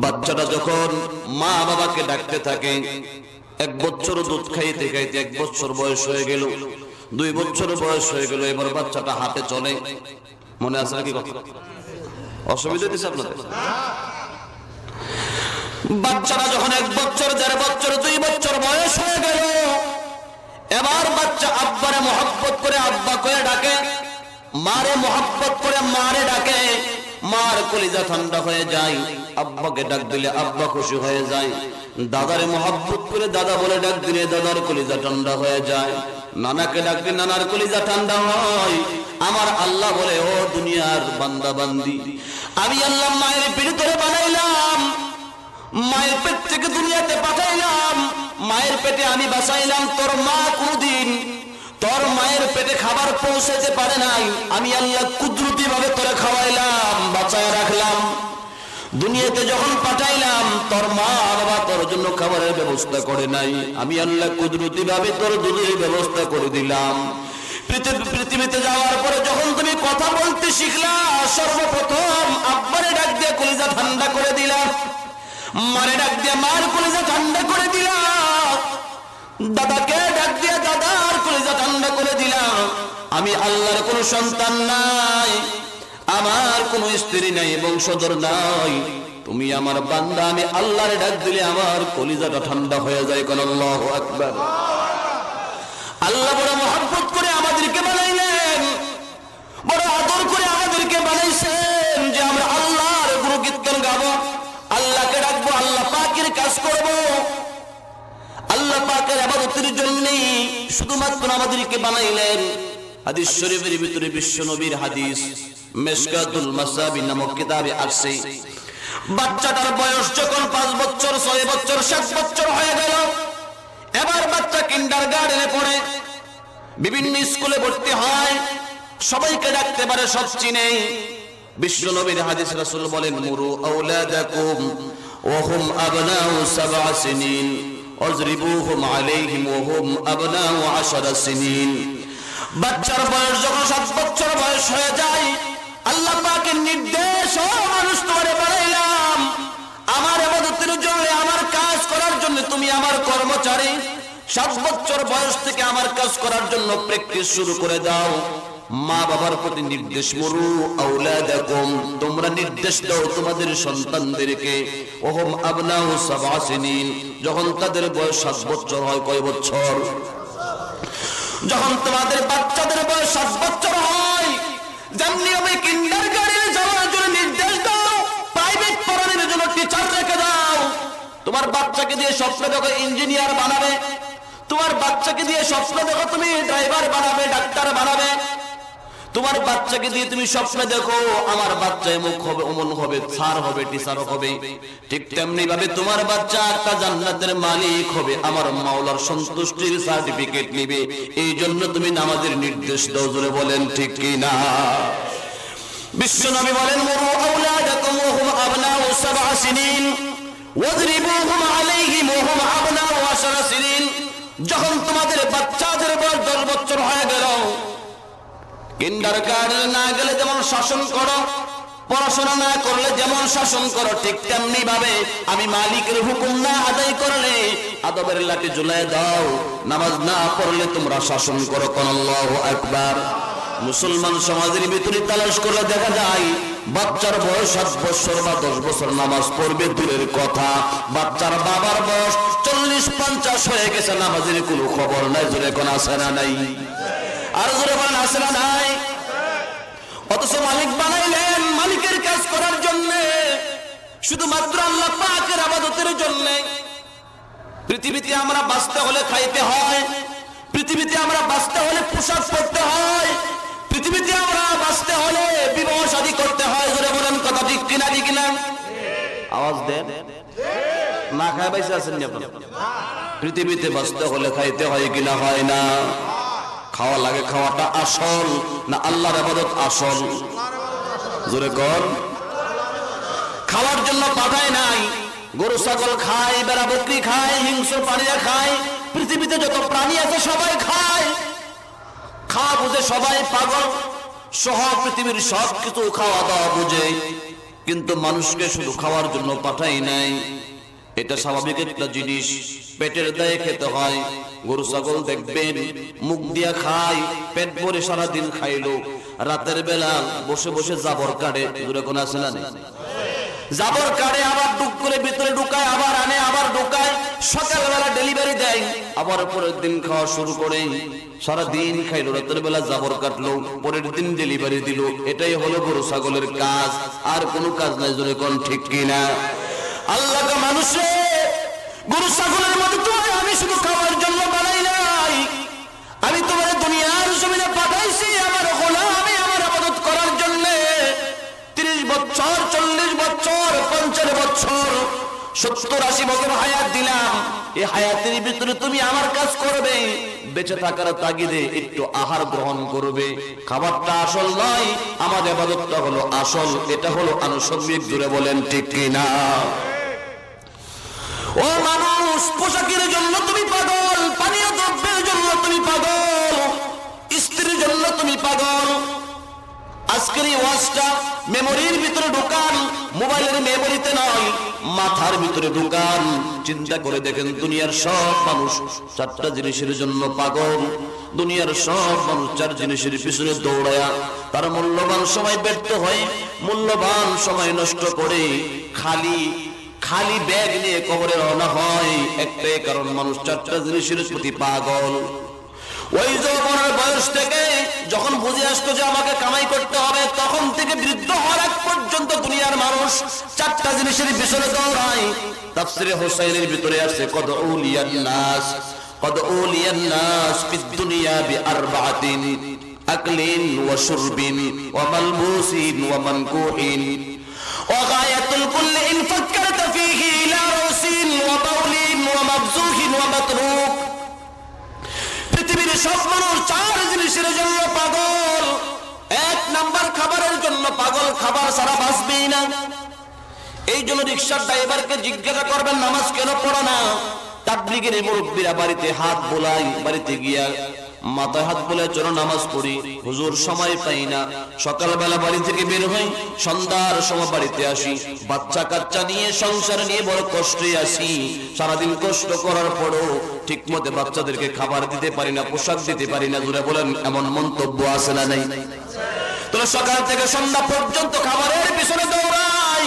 বাচ্চাটা যখন মা বাবাকে ডাকতে থাকে, 1 বছর দুধ খাইতে খাইতে 1 বছর বয়স হয়ে গেল, 2 বছর বয়স হয়ে গেল, এবার বাচ্চাটা হাঁটে চলে। মনে আছে নাকি কথা? অসুবিধা হচ্ছে আপনাদের? বাচ্চারা যখন 1 বছর, 1.5 বছর, 2 বছর বয়স হয়ে গেল, এবার বাচ্চা আব্বারে মহব্বত করে আব্বা করে ডাকে, মারে মহব্বত করে মারে ডাকে। মার কলিজা ঠান্ডা হয়ে যায়, আব্বাকে ডাক দিলে আব্বা খুশি হয়ে যায়। দাদারে মহব্বত করে দাদা বলে ডাক দিলে দাদার কলিজা ঠান্ডা হয়ে যায়। নানাকে ডাক দিলে নানার কলিজা ঠান্ডা হয়। আমার আল্লাহ বলে, ও দুনিয়ার বান্দা বান্দি, আমি আল্লাহ মায়ের পেট ধরে বানাইলাম, মায়ের পেট থেকে দুনিয়াতে পাঠাইলাম, মায়ের পেটে আমি বাঁচাইলাম। তোর মা কোনদিন তোর মায়ের পেটে খাবার পৌঁছাতে পারে নাই, আমি আল্লাহ কুদরতি ভাবে তোরে খাওয়াইলাম, বাঁচায় রাখলাম। দুনিয়াতে যখন পাঠাইলাম, তোর মা বাবা তোর জন্য খাবারের ব্যবস্থা করে নাই, আমি আল্লাহ কুদরতি ভাবে তোর দুধের ব্যবস্থা করে দিলাম। পৃথিবীতে যাওয়ার পরে যখন তুমি কথা বলতে শিখলা, সর্বপ্রথম আব্বারে ডাক দিয়ে কলিজা ঠান্ডা করে দিলাম, মারে ডাক দিয়ে মার কলিজা ঠান্ডা করে দিলাম, দাদাকে ডাক দিয়ে দাদার কলিজা ঠান্ডা করে দিলাম। আমি আল্লাহর কোনো সন্তান নাই, আমার কোনো স্ত্রী নাই, বংশধর নাই, তুমি আমার বান্দা, আমি আল্লাহর ডাক দিলে আমার কলিজাটা ঠান্ডা হয়ে যায়। কোন আল্লাহু আকবার। আল্লাহ বড় মহব্বত করে আমাদেরকে বানাইলেন, বড় আদর করে আমাদেরকে বানাইছেন যে আমরা আল্লাহর গুণকীর্তন গাবো, আল্লাহকে ডাকবো, আল্লাহ পাকের কাজ করব, আল্লাহ পাকের ইবাদতের জন্য শুধুমাত্র আমাদেরকে বানাইলেন। হাদিস শরীফের ভিতরে বিশ্ব নবীর হাদিস মিশকাতুল মাসাবি নামক কিতাবে আছে, বাচ্চাটার বয়স যখন 5 বছর, 6 বছর, 7 বছর হয়ে গেল, এবার বাচ্চা কিন্ডারগার্টেনে পড়ে, বিভিন্ন স্কুলে ভর্তি হয়, সবাইকে ডাকতে পারে, সব চিনে। বিশ্ব নবীর হাদিস রাসূল বলেন, মুরু আওলাদাকুম ওয়া হুম আবনাউ 7 সিনিন ওয়াজরিবুহুম আলাইহিম ওয়া হুম আবনাউ 10 সিনিন। বাচ্চার বয়স যখন 7 বছর বয়স হয়ে যায়, আল্লাহ পাকের নির্দেশ, ও মানুষ তোমারে বানাইলাম আমার ইবাদতের জন্য, আমার কাজ করার জন্য, তুমি আমার কর্মচারী। 7 বছর বয়স থেকে আমার কাজ করার জন্য প্র্যাকটিস শুরু করে দাও। মা বাবার প্রতি নির্দেশ, মুরু আওলাদাকুম, তোমরা নির্দেশ দাও তোমাদের সন্তানদেরকে, ওহুম আবনাউ 7 সিনিন, যখন তাদের বয়স 7 বছর হয়। কয় বছর? যখন তোমাদের বাচ্চাদের বয়স 7 বছর হয়, যেমনি আমি কিন্ডারগার্টেনে যাওয়ার জন্য নির্দেশ দাও, প্রাইভেট পড়ানোর জন্য টিচার রেখে দাও। তোমার বাচ্চাকে দিয়ে স্বপ্ন দেখো ইঞ্জিনিয়ার বানাবে, তোমার বাচ্চাকে দিয়ে স্বপ্ন দেখো তুমি ড্রাইভার বানাবে, ডাক্তার বানাবে, তোমার বাচ্চাকে দিয়ে তুমি স্বপ্ন দেখো আমার বাচ্চা এমুক হবে, অমন হবে, স্যার হবে, টিচার হবে। ঠিক তেমনি ভাবে তোমার বাচ্চা একটা জান্নাতের মালিক হবে, আমার মাওলার সন্তুষ্টির সার্টিফিকেট নেবে। এই জন্য তুমি নামাজের নির্দেশ দাও। জোরে বলেন ঠিক কি না? বিশ্ব নবী বলেন, মুরু আওলাদাকুম ওয়া হুম আবনাউ 7 সিনিন ওয়াজরিবুহুম আলাইহিম ওয়া হুম আবনাউ 10 সিনিন। যখন তোমাদের বাচ্চাদের বয়স 10 বছর হয়ে গেল, কিন্ডারগার্টেনে না গেলে যেমন শাসন করো, পড়াশোনা না করলে যেমন শাসন করো, ঠিক তেমনি ভাবে আমি মালিকের হুকুম না আদায় করলে আদবের লাঠি ঝুলাই দাও। নামাজ না পড়লে তোমরা শাসন করো। কোন আল্লাহু আকবার। মুসলমান সমাজের ভিতরে তালাশ করে দেখা যায়, বাচ্চার বয়স 7 বছর বা 10 বছর নামাজ পড়বে দূরের কথা, বাচ্চার বাবার বয়স 40-50 হয়ে গেছে, নামাজের কোনো খবর নাই। জোরে কোন আছে না নাই? আর জোরে বলেন আছে না নাই? অথচ মালিক বানাইলেন মালিকের কাজ করার জন্য, শুধুমাত্র আল্লাহ পাকের ইবাদতের জন্য। পৃথিবীতে আমরা বাঁচতে হলে খাইতে হয়, পৃথিবীতে আমরা বাঁচতে হলে পোশাক পরতে হয়, পৃথিবীতে আমরা বাঁচতে হলে বিবাহ শাদী করতে হয়। জোরে বলেন কথা ঠিক কিনা? ঠিক কিনা? আওয়াজ দেন। না খায় বাইসে আছেন নি আপনারা? পৃথিবীতে বাঁচতে হলে খাইতে হয় কিনা? হয় না? খাওয়া লাগে। খাওয়াটা আসল না আল্লাহর ইবাদত আসল? জোরে কর। খাওয়ার জন্য পাঠায় নাই। গরু ছাগল খায়, বেড়া বকরি খায়, হিংস্র প্রাণীরা খায়, পৃথিবীতে যত প্রাণী আছে সবাই খায়। খাওয়া বুঝে সবাই পাগল সহ পৃথিবীর সব কিছু খাওয়া দাওয়া বুঝে, কিন্তু মানুষকে শুধু খাওয়ার জন্য পাঠাই নাই। এটা স্বাভাবিক একটা জিনিস, পেটের দায়ে খেতে হয়। গরু ছাগল দেখবেন মুখ দিয়া খায়, পেট ভরে সারাদিন খাইলো, রাতের বেলা বসে বসে জাবর কাটে। দূরে কোন আছে না? জাবর কাটে, আবার ডুক করে ভিতরে ঢুকায়, আবার আনে, আবার ঢুকায়। সকালবেলা ডেলিভারি দেয়, আবার পরের দিন খাওয়া শুরু করে। সারাদিন খাইলো, রাতের বেলা জাবর কাটলো, পরের দিন ডেলিভারি দিল। এটাই হলো গরু ছাগলের কাজ, আর কোনো কাজ নাই। জোরে কোন ঠিক কিনা? আল্লাহ মানুষে গরু ছাগলের মতো তোমার আমি শুধু খাওয়ার জন্য বানাই নাই, আমি তোমার দুনিয়ার জমিনে পাঠাইছি আমার গোলামি, আমার ইবাদত করার জন্য। 30 বছর, 40 বছর, 50 বছর, 70-80 বছর হায়াত দিলাম। এই হায়াতের ভিতরে তুমি আমার কাজ করবে, বেঁচে থাকার তাগিদে একটু আহার গ্রহণ করবে। খাবারটা আসল নয়, আমার ইবাদতটা হলো আসল। এটা হলো আনুষঙ্গিক। জুড়ে বলেন ঠিক কিনা? ও মানুষ, পোশাকের জন্য তুমি পাগল, পানীয় দ্রব্যের জন্য তুমি পাগল, স্ত্রীর জন্য তুমি পাগল। আজকের এই ওয়াজটা মেমোরির ভিতরে ঢুকান, মোবাইলের মেমোরিতে নয়, মাথার ভিতরে ঢুকান। চিন্তা করে দেখেন, দুনিয়ার সব মানুষ 4টা জিনিসের জন্য পাগল। দুনিয়ার সব মানুষ 4 জিনিসের পিছনে দৌড়ায়া তার মূল্যবান সময় ব্যর্থ হয়, মূল্যবান সময় নষ্ট করে খালি ব্যাগ নিয়ে কবরে রওনা হয়। একটাই কারণ, মানুষ 4টা জিনিসের প্রতি পাগল। ওই যৌবনের বয়স থেকে যখন বুঝে আসতো যে আমাকে কামাই করতে হবে, তখন থেকে বৃদ্ধ হওয়ার আগ পর্যন্ত দুনিয়ার মানুষ 4টা জিনিসের পিছনে দৌড়ায়। তাফসীরে হুসাইনের ভিতরে আছে, কদ উলিয়ান নাস ফিদ দুনিয়া বিআরবাতিন আকলিন ওয়া শুরবিন ওয়া মালবুসিন ওয়া মানকুহিন ওয়া গায়াতুল কুল্লি ইন ফাক্কারতা ফীহি ইলা রাসিন ওয়া বাউলিন ওয়া মাবযুহিন ওয়া মাতরুক। পৃথিবীর সব মানুষ 4 জিনিসের জন্য পাগল। 1 নাম্বার খাবারের জন্য পাগল, খাবার ছাড়া বাঁচবেই না। এই জন্য রিকশার ড্রাইভারকে জিজ্ঞাসা করবেন, নামাজ কেন পড়ো না? তাবলীগের মুরব্বীরা বাড়িতে হাত বোলাই, বাড়িতে গিয়া মাথায় হাত বোলায়, চলো নামাজ পড়ি। হুজুর সময় পাই না, সকালবেলা বাড়ি থেকে বের হই, সন্ধ্যার সময় বাড়িতে আসি, বাচ্চা কাচ্চা নিয়ে সংসার নিয়ে বড় কষ্টে আসি। সারাদিন কষ্ট করার পরও ঠিক মতো বাচ্চাদেরকে খাবার দিতে পারি না, পোশাক দিতে পারি না। জুড়ে বলেন, এমন মন্তব্য আছে না নাই? তোরা সকাল থেকে সন্ধ্যা পর্যন্ত খাবারের পিছনে দৌড়াই,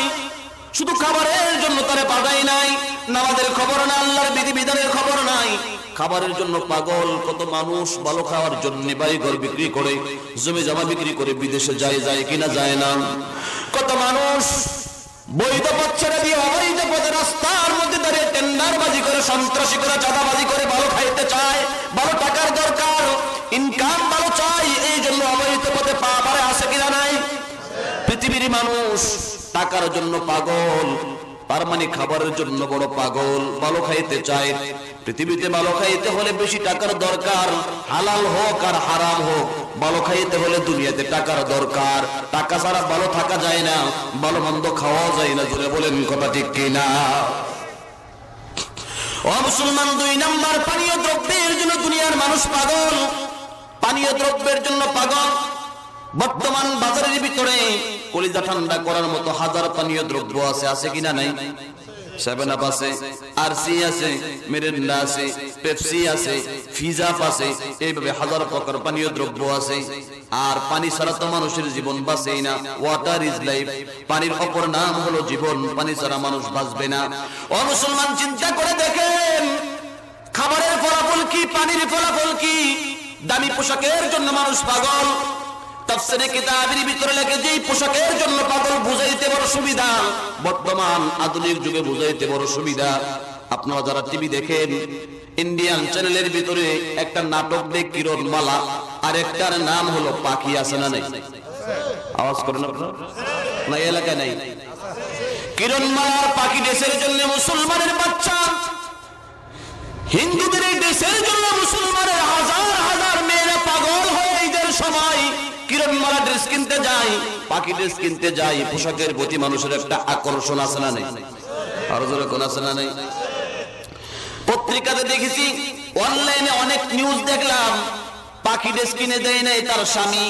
শুধু খাবারের জন্য তারে পাঠাই নাই। নামাজের খবর না, আল্লাহর বিধিবিধানের খবর নাই, খাবারের জন্য পাগল। কত মানুষ ভালো খাওয়ার জন্য বাড়িঘর বিক্রি করে, জমি জমা বিক্রি করে বিদেশে যায় কিনা যায় না? কত মানুষ বৈধ পথ ছেড়ে দিয়ে অবৈধ পথে রাস্তার মধ্যে দাঁড়িয়ে টেন্ডারবাজি করে, সন্ত্রাসী করে, চাঁদাবাজি করে ভালো খাইতে চায়, ভালো টাকার দরকার, ইনকাম ভালো চাই, এই জন্য অবৈধ পথে পা বাড়ে। আছে কিনা নাই? পৃথিবীর মানুষ টাকার জন্য পাগল, তার মানে খাবারের জন্য বড় পাগল, ভালো খাইতে চায়। পৃথিবীতে ভালো খাইতে হলে বেশি টাকার দরকার, হালাল হোক আর হারাম হোক, ভালো খাইতে হলে দুনিয়াতে টাকার দরকার। টাকা ছাড়া ভালো থাকা যায় না, ভালো মন্দ খাওয়া যায় না। জুড়ে বলেন কথা ঠিক কিনা? ও মুসলমান, 2 নাম্বার পানীয় দ্রব্যের জন্য দুনিয়ার মানুষ পাগল, পানীয় দ্রব্যের জন্য পাগল। বর্তমান বাজারের ভিতরে কলিজা ঠান্ডা করার মতো হাজার পানীয় দ্রব্য আছে। আছে কিনা নাই? 7 আপ আছে, আরসি আছে, মিরিন্ডা আছে, পেপসি আছে, ফিজাপ আছে, এইভাবে হাজার প্রকার পানীয় দ্রব্য আছে। আর পানি ছাড়া তো মানুষের জীবন বাঁচেই না। ওয়াটার ইজ লাইফ, পানির অপর নাম হলো জীবন, পানি ছাড়া মানুষ বাঁচবে না। ও মুসলমান, চিন্তা করে দেখেন, খাবারের ফলাফল কি, পানির ফলাফল কি? দামি পোশাকের জন্য মানুষ পাগল। তাফসীরে কিতাবের ভিতরে লেখে যে পোশাকের জন্য পাগল বুঝাইতে বড় সুবিধা, বর্তমান আধুনিক যুগে বুঝাইতে বড় সুবিধা। আপনারা যারা টিভি দেখেন, ইন্ডিয়ান চ্যানেলের ভিতরে একটা নাটক দেখ কিরণমালা, আর একটার নাম হলো পাখি, আছে না নাই? আওয়াজ করেন আপনারা না? এলাকা নাই? কিরণমালার পাখি ড্রেসের জন্য মুসলমানের বাচ্চা, হিন্দুদের এই ড্রেসের জন্য মুসলমানের হাজার হাজার মেয়েরা পাগল হয়ে ঈদের সময় কিরণমালা ড্রেস কিনতে যায়, পাখি ড্রেস কিনতে যায়। পোশাকের প্রতি মানুষের একটা আকর্ষণ আছে না নেই? আরো জোরে কোন আছে না নেই? পত্রিকাতে দেখেছি, অনলাইনে অনেক নিউজ দেখলাম, পাখি ড্রেস কিনে দেয় নাই তার স্বামী,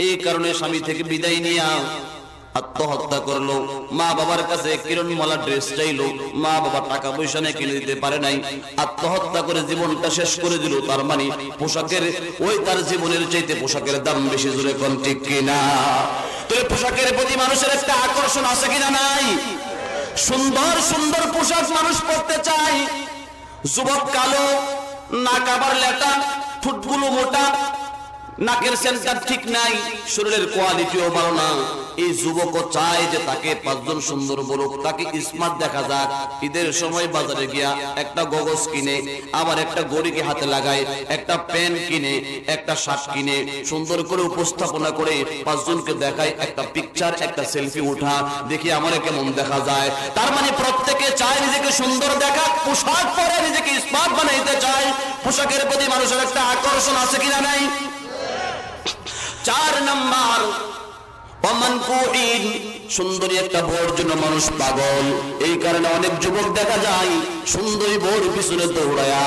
এই কারণে স্বামী থেকে বিদায় নিয়ে আত্মহত্যা করলো। মা বাবার কাছে কিরণমালা ড্রেস চাইলো, মা বাবা টাকা পয়সা নিয়ে কিনে দিতে পারে নাই, আত্মহত্যা করে জীবনটা শেষ করে দিল। তার মানে পোশাকের ওই তার জীবনের চাইতে পোশাকের দাম বেশি। জোরে কোন ঠিক কিনা? তো পোশাকের প্রতি মানুষের একটা আকর্ষণ আছে কিনা নাই? সুন্দর সুন্দর পোশাক মানুষ পরতে চায়। যুবক কালো, নাক আবার লেটা, ঠোঁটগুলো মোটা, নাকের সেন্টার ঠিক নাই, শরীরের কোয়ালিটিও ভালো না। এই যুবকও চায় যে তাকে পাঁচজন সুন্দর বলুক, তাকে স্মার্ট দেখা যাক। ঈদের সময় বাজারে গিয়া একটা গগস কিনে, আবার একটা গড়িকে হাতে লাগায়, একটা প্যান্ট কিনে, একটা শার্ট কিনে, সুন্দর করে উপস্থাপনা করে পাঁচজনকে দেখায়, একটা পিকচার, একটা সেলফি উঠা, দেখি আমার কেমন দেখা যায়। তার মানে প্রত্যেকে চায় নিজেকে সুন্দর দেখা, পোশাক পরে নিজেকে স্মার্ট বানাইতে চায়। পোশাকের প্রতি মানুষের একটা আকর্ষণ আছে কিনা নাই? 4 নাম্বার, সুন্দরী একটা বউর জন্য মানুষ পাগল। এই কারণে অনেক যুবক দেখা যায় সুন্দরী বউর পিছনে দৌড়ায়া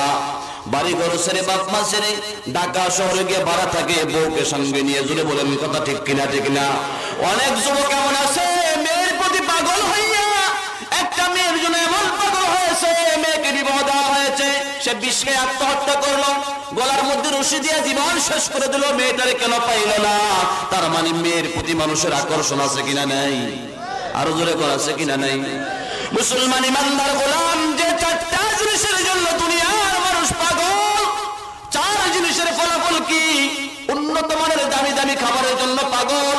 বাড়ি ঘর ছেড়ে, বাপ মা ছেড়ে ঢাকা শহরে গিয়ে ভাড়া থাকে বউকে সঙ্গে নিয়ে। জুড়ে বলেন কথা ঠিক কিনা? ঠিক না? অনেক যুবক এমন আছে মেয়ের প্রতি পাগল হইয়া, একটা মেয়ের জন্য এমন পাগল হয়েছে, মেয়েকে বিবাহ দেওয়া হয়েছে, সে বিষকে আত্মহত্যা করলো, গলার মধ্যে রশি দিয়ে জীবন শেষ করে দিল। মেয়েটারে কেন পাইল না? তার মানে মেয়ের প্রতি মানুষের আকর্ষণ আছে কিনা নাই? আরো জোরে করা আছে কিনা নাই? মুসলমান ইমানদার গোলাম যে 4টা জিনিসের জন্য দুনিয়ার মানুষ পাগল, 4 জিনিসের ফলাফল কি? উন্নত মানের দামি দামি খাবারের জন্য পাগল।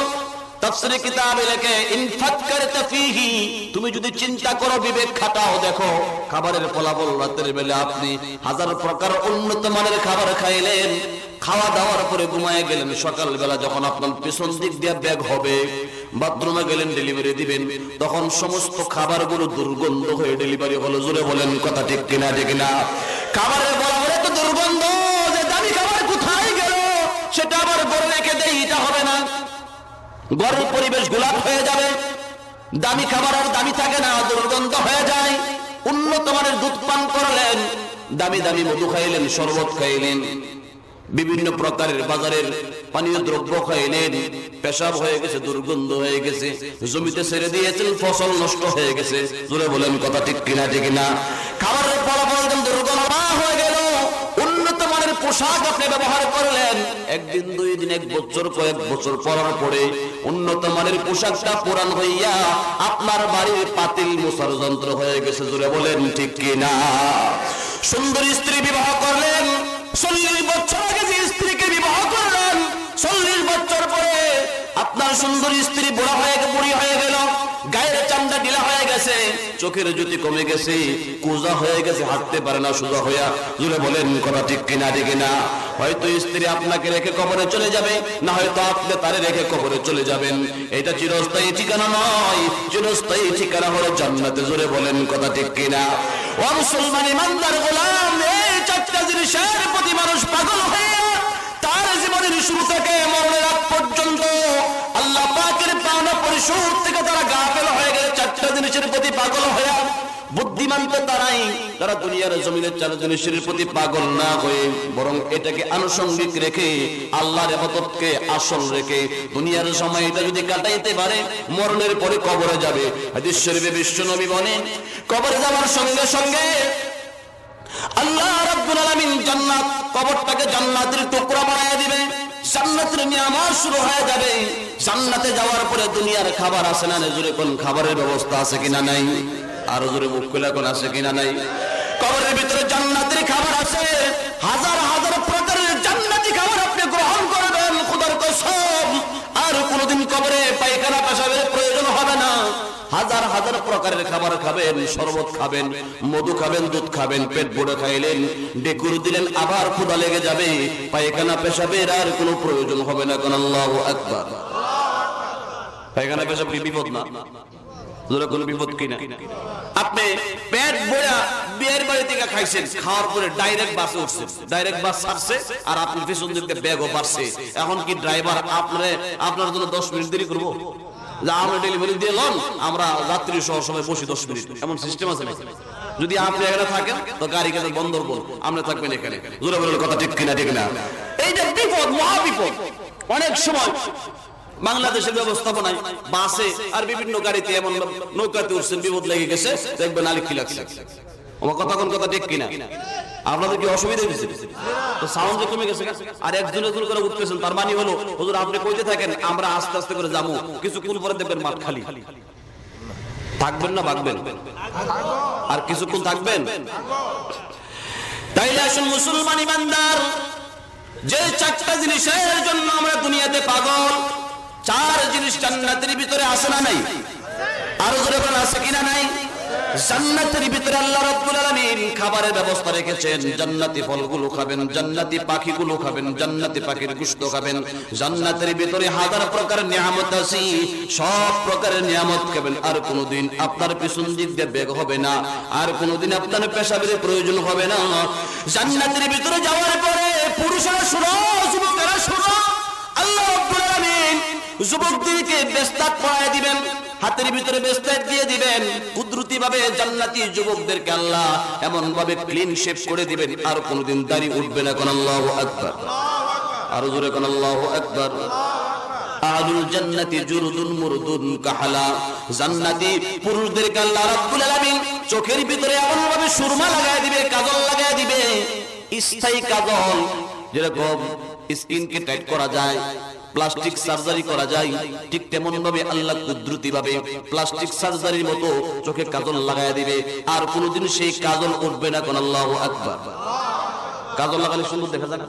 তাফসীরে কিতাবে লেখে, ইনফাক করতে ফিহি, তুমি যদি চিন্তা করো, বিবেক খাটাও, দেখো খাবারের ফলাফল। রাতের বেলা আপনি হাজার প্রকার উন্নত মানের খাবার খাইলেন, খাওয়া দাওয়ার পরে ঘুমায় গেলেন, সকাল বেলা যখন আপনার পিছন দিক দিয়ে ব্যাগ হবে, বাথরুমে গেলেন, ডেলিভারি দিবেন, তখন সমস্ত খাবারগুলো দুর্গন্ধ হয়ে ডেলিভারি হলো। জোরে বলেন কথা ঠিক কিনা? ঠিক না? খাবারের বরাবর তো দুর্গন্ধ, যে দামি খাবার কোথায় গেল সেটা আবার ঘরে রেখে দেই, এটা হবে না। ঘরের পরিবেশ গোলাপ হয়ে যাবে, দামি খাবার আর দামি থাকে না, দুর্গন্ধ হয়ে যায়। উন্নত মানের দুধ পান করলেন, দামি দামি মধু খাইলেন, শরবত খাইলেন, বিভিন্ন প্রকারের বাজারের পানীয় দ্রব্য খাইলেন, পেশাব হয়ে গেছে, দুর্গন্ধ হয়ে গেছে, জমিতে ছেড়ে দিয়েছেন, ফসল নষ্ট হয়ে গেছে। জোরে বলেন কথা ঠিক কিনা? ঠিক না? খাবারের ফলাফল দুর্গন্ধ হয়ে গেল। উন্নত মানের পোশাক আপনি ব্যবহার করলেন, একদিন, 2 দিন, 1 বছর, কয়েক বছর পরার পরে উন্নত মানের পোশাকটা পুরান হইয়া আপনার বাড়ির পাতিল মোছার যন্ত্র হয়ে গেছে। জোরে বলেন ঠিক কিনা? সুন্দর স্ত্রী বিবাহ করলেন, 40 বছর আগে যে স্ত্রীকে বিবাহ করলেন, 40 বছর পরে আপনার সুন্দর স্ত্রী বুড়ি হয়ে গেল, গায়ের চামড়া ঢিলা হয়ে গেছে, চোখের জ্যোতি কমে গেছে, কুজা হয়ে গেছে, হাঁটতে পারে না সোজা হইয়া। জুড়ে বলেন কথা ঠিক কিনা? ঠিক না? হয়তো স্ত্রী আপনাকে রেখে কবরে চলে যাবে, না হয়তো আপনি তারে রেখে কবরে চলে যাবেন। এটা চিরস্থায়ী ঠিকানা নয়, চিরস্থায়ী ঠিকানা হলো জান্নাতে। জোরে বলেন কথা ঠিক কিনা? ও মুসলমান ইমানদার গোলাম, এই 4টা জিনিসের প্রতি মানুষ পাগল হয়ে তার জীবনের শুরু থেকে মরণের আগ পর্যন্ত আল্লাহ পাকের পাওনা পরিশোধ থেকে তারা গাফেল হয়ে গেলে 4টা জিনিসের প্রতি পাগল হয়ে। বুদ্ধিমান তো তারাই যারা দুনিয়ার জমিনের 4 জিনিসের প্রতি পাগল না হয়ে বরং এটাকে আনুষঙ্গিক রেখে, আল্লাহর ইবাদতকে আসল রেখে দুনিয়ার সময়টা যদি কাটাইতে পারে, মরণের পরে কবরে যাবে। হাদিস শরীফে বিশ্বনবী বলেন, কবরে যাওয়ার সঙ্গে সঙ্গে আল্লাহ রাব্বুল আলামিন জান্নাত, কবরটাকে জান্নাতের টুকরা বানায় দিবে, জান্নাতের নিয়ামত শুরু হয়ে যাবে। জান্নাতে যাওয়ার পরে দুনিয়ার খাবার আছে না নেই? জোরে কোন খাবারের ব্যবস্থা আছে কিনা নাই? আরো জোরে মুখ খুলে কোন আছে কিনা নাই? কবরের ভিতরে জান্নাতের খাবার আছে, হাজার হাজার প্রকারের জান্নাতি খাবার পরে পায়খানা পেশাবের প্রয়োজন হবে না। হাজার হাজার প্রকারের খাবার খাবেন, শরবত খাবেন, মধু খাবেন, দুধ খাবেন, পেট ভরে খাইলেন, ডেকুর দিলেন, আবার ক্ষুধা লেগে যাবে, পায়খানা পেশাবের আর কোনো প্রয়োজন হবে না। কোন আল্লাহু আকবার। পায়খানা পেশাব কি বিপদ না? কোন বিপদ কিনা? আপনি পেট ভরা বিয়ের বাড়ি থেকে খাইছেন, খাওয়ার পরে ডাইরেক্ট বাসে উঠছেন, ডাইরেক্ট বাস ছাড়ছে, আর আপনি পিছন দিকে ব্যাগও বাড়ছে। এখন কি ড্রাইভার আপনার জন্য 10 মিনিট দেরি করবো? আমরা ডেলিভারি দিয়ে লন, আমরা যাত্রী সহ সময় বসি 10 মিনিট, এমন সিস্টেম আছে নাকি? যদি আপনি এখানে থাকেন তো গাড়ি কেন বন্দর বল, আমরা থাকবেন এখানে। জোরে বলেন কথা ঠিক কিনা? ঠিক না? এইটা বিপদ, মহা বিপদ। অনেক সময় বাংলাদেশের ব্যবস্থাপনায় বাসে আর বিভিন্ন গাড়িতে এমন নৌকাতে উঠছেন, বিপদ লেগে গেছে, দেখবেন আলিক কি লাগছে। আমার কথা কোন কথা ঠিক কিনা? আপনাদের কি অসুবিধা হয়েছে? তো সাউন্ড যে কমে গেছে, আর একজনের জন্য করে উঠতেছেন, তার মানে হলো হুজুর আপনি কইতে থাকেন, আমরা আস্তে আস্তে করে যাবো, কিছুক্ষণ পরে দেখবেন মাঠ খালি। থাকবেন না ভাগবেন? আর কিছুক্ষণ থাকবেন। তাইলে আসুন মুসলমান ইমানদার, যে 4টা জিনিসের জন্য আমরা দুনিয়াতে পাগল, 4 জিনিস জান্নাতের ভিতরে আছে না নাই? আরো জোরে বলেন আছে কিনা নাই? জান্নাতের ভিতরে আল্লাহ রাব্বুল আলামিন খাবারের ব্যবস্থা রেখেছেন। জান্নাতি ফলগুলো খাবেন, জান্নাতি পাখিগুলো খাবেন, জান্নাতি পাখির গোশত খাবেন। জান্নাতের ভিতরে হাজার প্রকার নিয়ামত আছে, সব প্রকারের নিয়ামত খাবেন। আর কোনোদিন আপনার পিছন দিক দিয়ে বেগ হবে না, আর কোনোদিন আপনার পেশাবের প্রয়োজন হবে না। জান্নাতের ভিতরে যাওয়ার পরে পুরুষেরা শুনো, যুবকেরা শুনো, আল্লাহ রাব্বুল আলামিন যুবকদেরকে বেস্তাত পরায় দিবেন, হাতের ভিতরে বেস্তাত দিয়ে দিবেন। কুদরতি ভাবে জান্নাতি যুবকদেরকে আল্লাহ এমন ভাবে ক্লিন শেভ করে দিবেন, আর কোনোদিন দাড়ি উঠবে না। কোন আল্লাহু আকবার। আরো জোরে কোন আল্লাহু আকবার। আহলুল জান্নাতি জুরদুন মুরদুন কাহালা, জান্নাতি পুরুষদেরকে আল্লাহ রাব্বুল আলামিন চোখের ভিতরে এমন ভাবে সুরমা লাগায় দিবে, কাজল লাগায় দিবে, স্থায়ী কাজল। যেরকম স্কিনকে টাইট করা যায়, প্লাস্টিক সার্জারি করা যায়, ঠিক তেমন ভাবে আল্লাহ কুদরতি ভাবে প্লাস্টিক সার্জারির মতো চোখে কাজল লাগায় দিবে, আর কোনোদিন সেই কাজল উঠবে না। কোন আল্লাহু আকবার। কাজল লাগালে সুন্দর দেখা যায় না?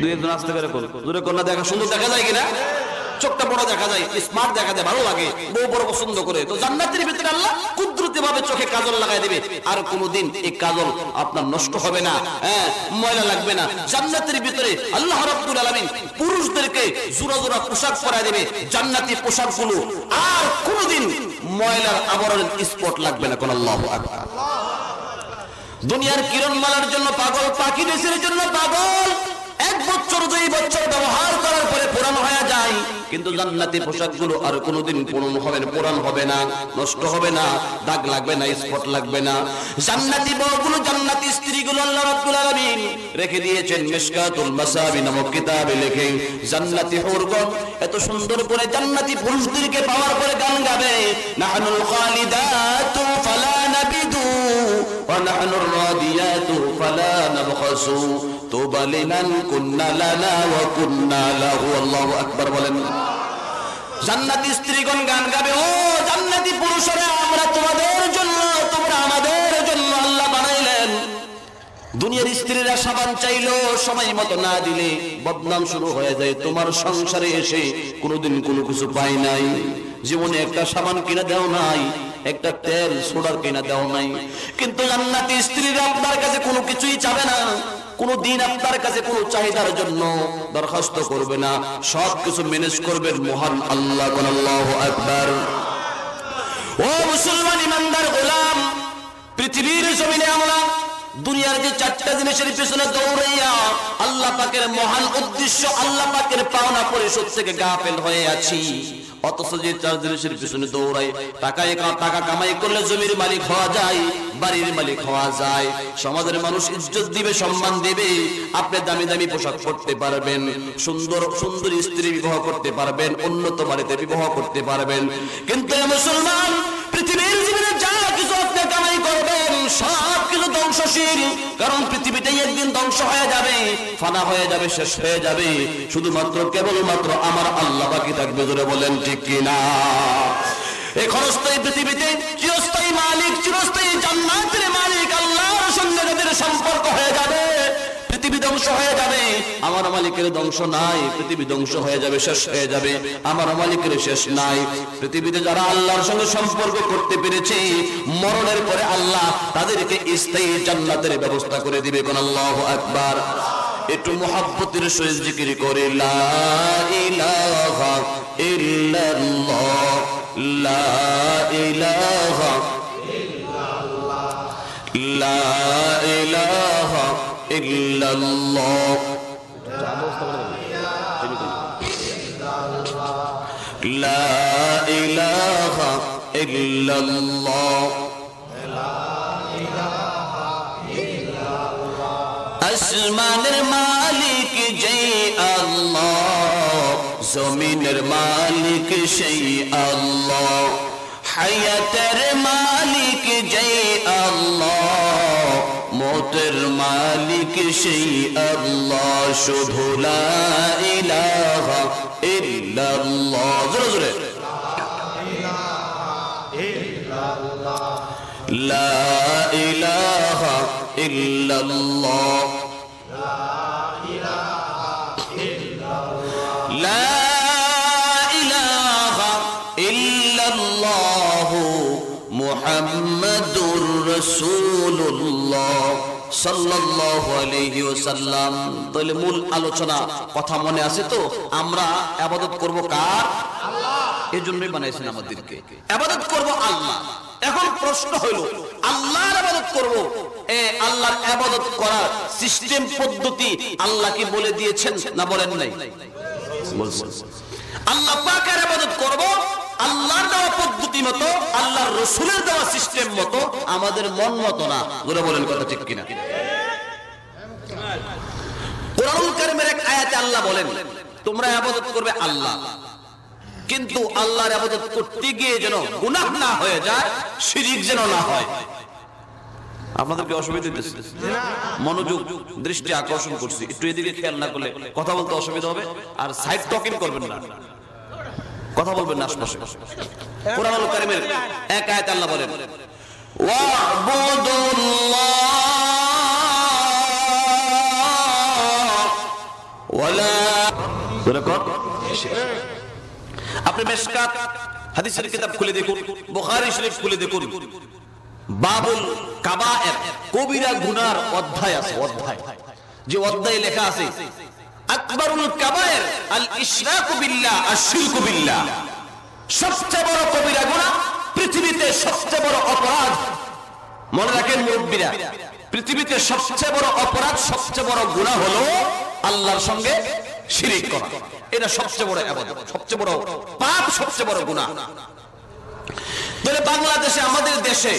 দুই একজন আসতে পারে, দূরে কন্যা দেখা সুন্দর দেখা যায় কিনা? চোখটা বড় দেখা যায়, স্মার্ট দেখা যায়, ভালো লাগে, বউ বড় পছন্দ করে। তো জান্নাতের ভিতরে আল্লাহ কুদরতি ভাবে চোখে কাজল লাগাই দিবে, আর কোনোদিন এই কাজল আপনার নষ্ট হবে না, ময়লা লাগবে না। জান্নাতের ভিতরে আল্লাহ রাব্বুল আলামিন পুরুষদেরকে জোড়া জোড়া পোশাক পরায় দিবে, জান্নাতি পোশাকগুলো, আর কোনোদিন ময়লার আবরণের স্পট লাগবে না। কোন আল্লাহু আকবার। দুনিয়ার কিরণমালার জন্য পাগল, পাখি দেশের জন্য পাগল, 1 বছর 2 বছর ব্যবহার করার পরে পুরানো হয়ে যায়, কিন্তু জান্নাতি পোশাকগুলো আর কোনোদিন পুরানো হবে না, পুরান হবে না, নষ্ট হবে না, দাগ লাগবে না, স্পট লাগবে না। জান্নাতি বউগুলো, জান্নাতি স্ত্রীগুলো আল্লাহ রাব্বুল আলামিন রেখে দিয়েছেন মিশকাতুল মাসাবি নামক কিতাবে লিখে। জান্নাতি হুরগণ এত সুন্দর করে জান্নাতি পুরুষদেরকে পাওয়ার পরে গান গাবে, নাহনুল খালিদাতু ফালা নাবিদু ওয়া নাহনুর রাদিয়াতু ফালা নাবখাসু তুবা লিমান কুন্না লানা ওয়া কুন্না লাহু। আল্লাহু আকবার বলেন। জান্নাতি স্ত্রীগণ গান গাবে, ও জান্নাতি পুরুষরা, আমরা তোমাদের জন্য, তোমরা আমাদের জন্য আল্লাহ বানাইলেন। দুনিয়ার স্ত্রীরা সাবান চাইলো সময় মতো না দিলে বদনাম শুরু হয়ে যায়। তোমার সংসারে এসে কোনোদিন কোনো কিছু পাই নাই, জীবনে একটা সাবান কিনা দেও নাই, একটা তেল সোডার কিনা দেও নাই। কিন্তু জান্নাতি স্ত্রীরা আপনার কাছে কোনো কিছুই চাবে না, কোনো দিন আপনার কাছে কোনো চাহিদার জন্য দরখাস্ত করবে না, সবকিছু ম্যানেজ করবেন মহান আল্লাহ। আল্লাহু আকবার। ও মুসলমান ইমানদার গোলাম, পৃথিবীর জমিনে আমরা দুনিয়ার যে 4টা জিনিসের পিছনে দৌড়াইয়া আল্লাহ পাকের মহান উদ্দেশ্য, আল্লাহ পাকের পাওনা পরিশোধ থেকে গাফেল হয়ে আছি, অথচ যে 4 জিনিসের পিছনে দৌড়াই, টাকা কামাই করলে জমির মালিক হওয়া যায়, বাড়ির মালিক হওয়া যায়, সমাজের মানুষ ইজ্জত দিবে, সম্মান দিবে, আপনি দামি দামি পোশাক পরতে পারবেন, সুন্দর সুন্দর স্ত্রী বিবাহ করতে পারবেন, উন্নত বাড়িতে বিবাহ করতে পারবেন। কিন্তু মুসলমান, পৃথিবীর জীবনে যা কিছু আপনি কামাই করবেন সব কিছু ধ্বংসশীল, কারণ পৃথিবীটাই একদিন ধ্বংস হয়ে যাবে, ফানা হয়ে যাবে, শেষ হয়ে যাবে। শুধুমাত্র কেবলমাত্র আমার আল্লাহ বাকি থাকবে। জোরে বলেন ঠিক কিনা? এই ক্ষণস্থায়ী পৃথিবীতে চিরস্থায়ী মালিক, চিরস্থায়ী জান্নাতের মালিক আল্লাহর সঙ্গে যাদের সম্পর্ক হয়ে যাবে, পৃথিবী ধ্বংস হয়ে যাবে, আমার মালিকের ধ্বংস নাই। পৃথিবী ধ্বংস হয়ে যাবে, শেষ হয়ে যাবে, আমার মালিকের শেষ নাই। পৃথিবীতে যারা আল্লাহর সঙ্গে সম্পর্ক করতে পেরেছে, মরণের পরে আল্লাহ তাদেরকে স্থায়ী জান্নাতের ব্যবস্থা করে দিবে। কোন আল্লাহু আকবার। একটু মুহাব্বতের সহিত জিকির করে লা ইলাহা ইল্লাল্লাহ, লা ইলাহা ইল্লাল্লাহ, লা ইলাহা ইল্লাল্লাহ, লা ইলাহা ইল্লাল্লাহ। আসমানের মালিক যেই আল্লাহ, জমিনের মালিক সেই আল্লাহ, হায়াতের মালিক যেই আল্লাহ, মৌতের মালিক সেই আল্লাহ। শুধু লা ইলাহা ইল্লাল্লাহ, জোরে জোরে লা ইলাহা ইল্লাল্লাহ, লা ইলাহা ইল্লাল্লাহ, মুহাম্মাদুর রাসূলুল্লাহ সাল্লাল্লাহু আলাইহি ওয়াসাল্লাম। তাহলে মূল আলোচনা কথা মনে আছে তো? আমরা ইবাদত করব কার? আল্লাহ। এজন্যই বানাইছেন আমাদেরকে, ইবাদত করব আল্লাহ। এখন প্রশ্ন হলো, আল্লাহর ইবাদত করব, আল্লাহর ইবাদত করার সিস্টেম পদ্ধতি আল্লাহ কি বলে দিয়েছেন না বলেন নাই? বলছেন। আল্লাহ পাকের ইবাদত করব আল্লাহর দেওয়া পদ্ধতি মতো, আল্লাহর রাসূলের দেওয়া সিস্টেম মতো, আমাদের মন মতো না। জোরে বলেন, কথা ঠিক কিনা? কোরআনুল কারীমের এক আয়াতে আল্লাহ বলেন, তোমরা ইবাদত করবে আল্লাহ, কিন্তু আল্লাহর ইবাদত করতে গিয়ে যেন গুনাহ না হয়ে যায়, শিরক যেন না হয়। আপনাদের কি অসুবিধা হচ্ছে? মনোযোগ দৃষ্টি আকর্ষণ করছি, একটু এদিকে খেয়াল না করলে কথা বলতে অসুবিধা হবে। আর সাইড টকিং করবেন না, কথা বলবেন না আশপাশে। কোরআনুল কারীমের এক আয়াতে আল্লাহ বলেন, ওয়া'বুদুল্লাহ ওয়ালা। আপনি মিশকাত হাদিসের কিতাব খুলে দেখুন, বুখারী শরীফ খুলে দেখুন, বাবুল কাবায়ের, কবিরা গুনার অধ্যায় আছে। অধ্যায়, যে অধ্যায়ে লেখা আছে আকবারুল কাবায়ের আল ইশরাকু বিল্লাহ, আশ-শিরকু বিল্লাহ। সবচেয়ে বড় কবিরা গুনাহ, পৃথিবীতে সবচেয়ে বড় অপরাধ। মনে রাখেন মুরব্বিরা, পৃথিবীতে সবচেয়ে বড় অপরাধ, সবচেয়ে বড় গুনাহ হলো আল্লাহর সঙ্গে শিরক করা। এটা সবচেয়ে বড় ইবাদত, সবচেয়ে বড় পাপ, সবচেয়ে বড় গুনাহ। তাহলে বাংলাদেশে, আমাদের দেশে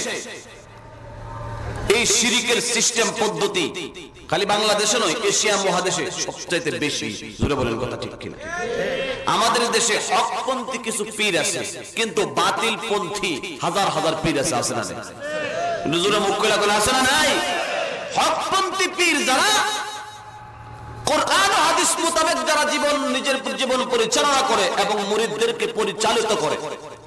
এই শিরকের সিস্টেম পদ্ধতি খালি বাংলাদেশে নয়, এশিয়া মহাদেশে সবচাইতে বেশি। জোরে বলেন, কথা ঠিক কিনা? আমাদের দেশে হকপন্থী কিছু পীর আছে, কিন্তু বাতিল পন্থী হাজার হাজার পীর আছে, আছে না? জোরে মুখ খোলা করে আছে না নাই? হকপন্থী পীর যারা কোরআন ও হাদিস মোতাবেক যারা নিজের জীবন পরিচালনা করে এবং মুরিদদেরকে পরিচালিত করে,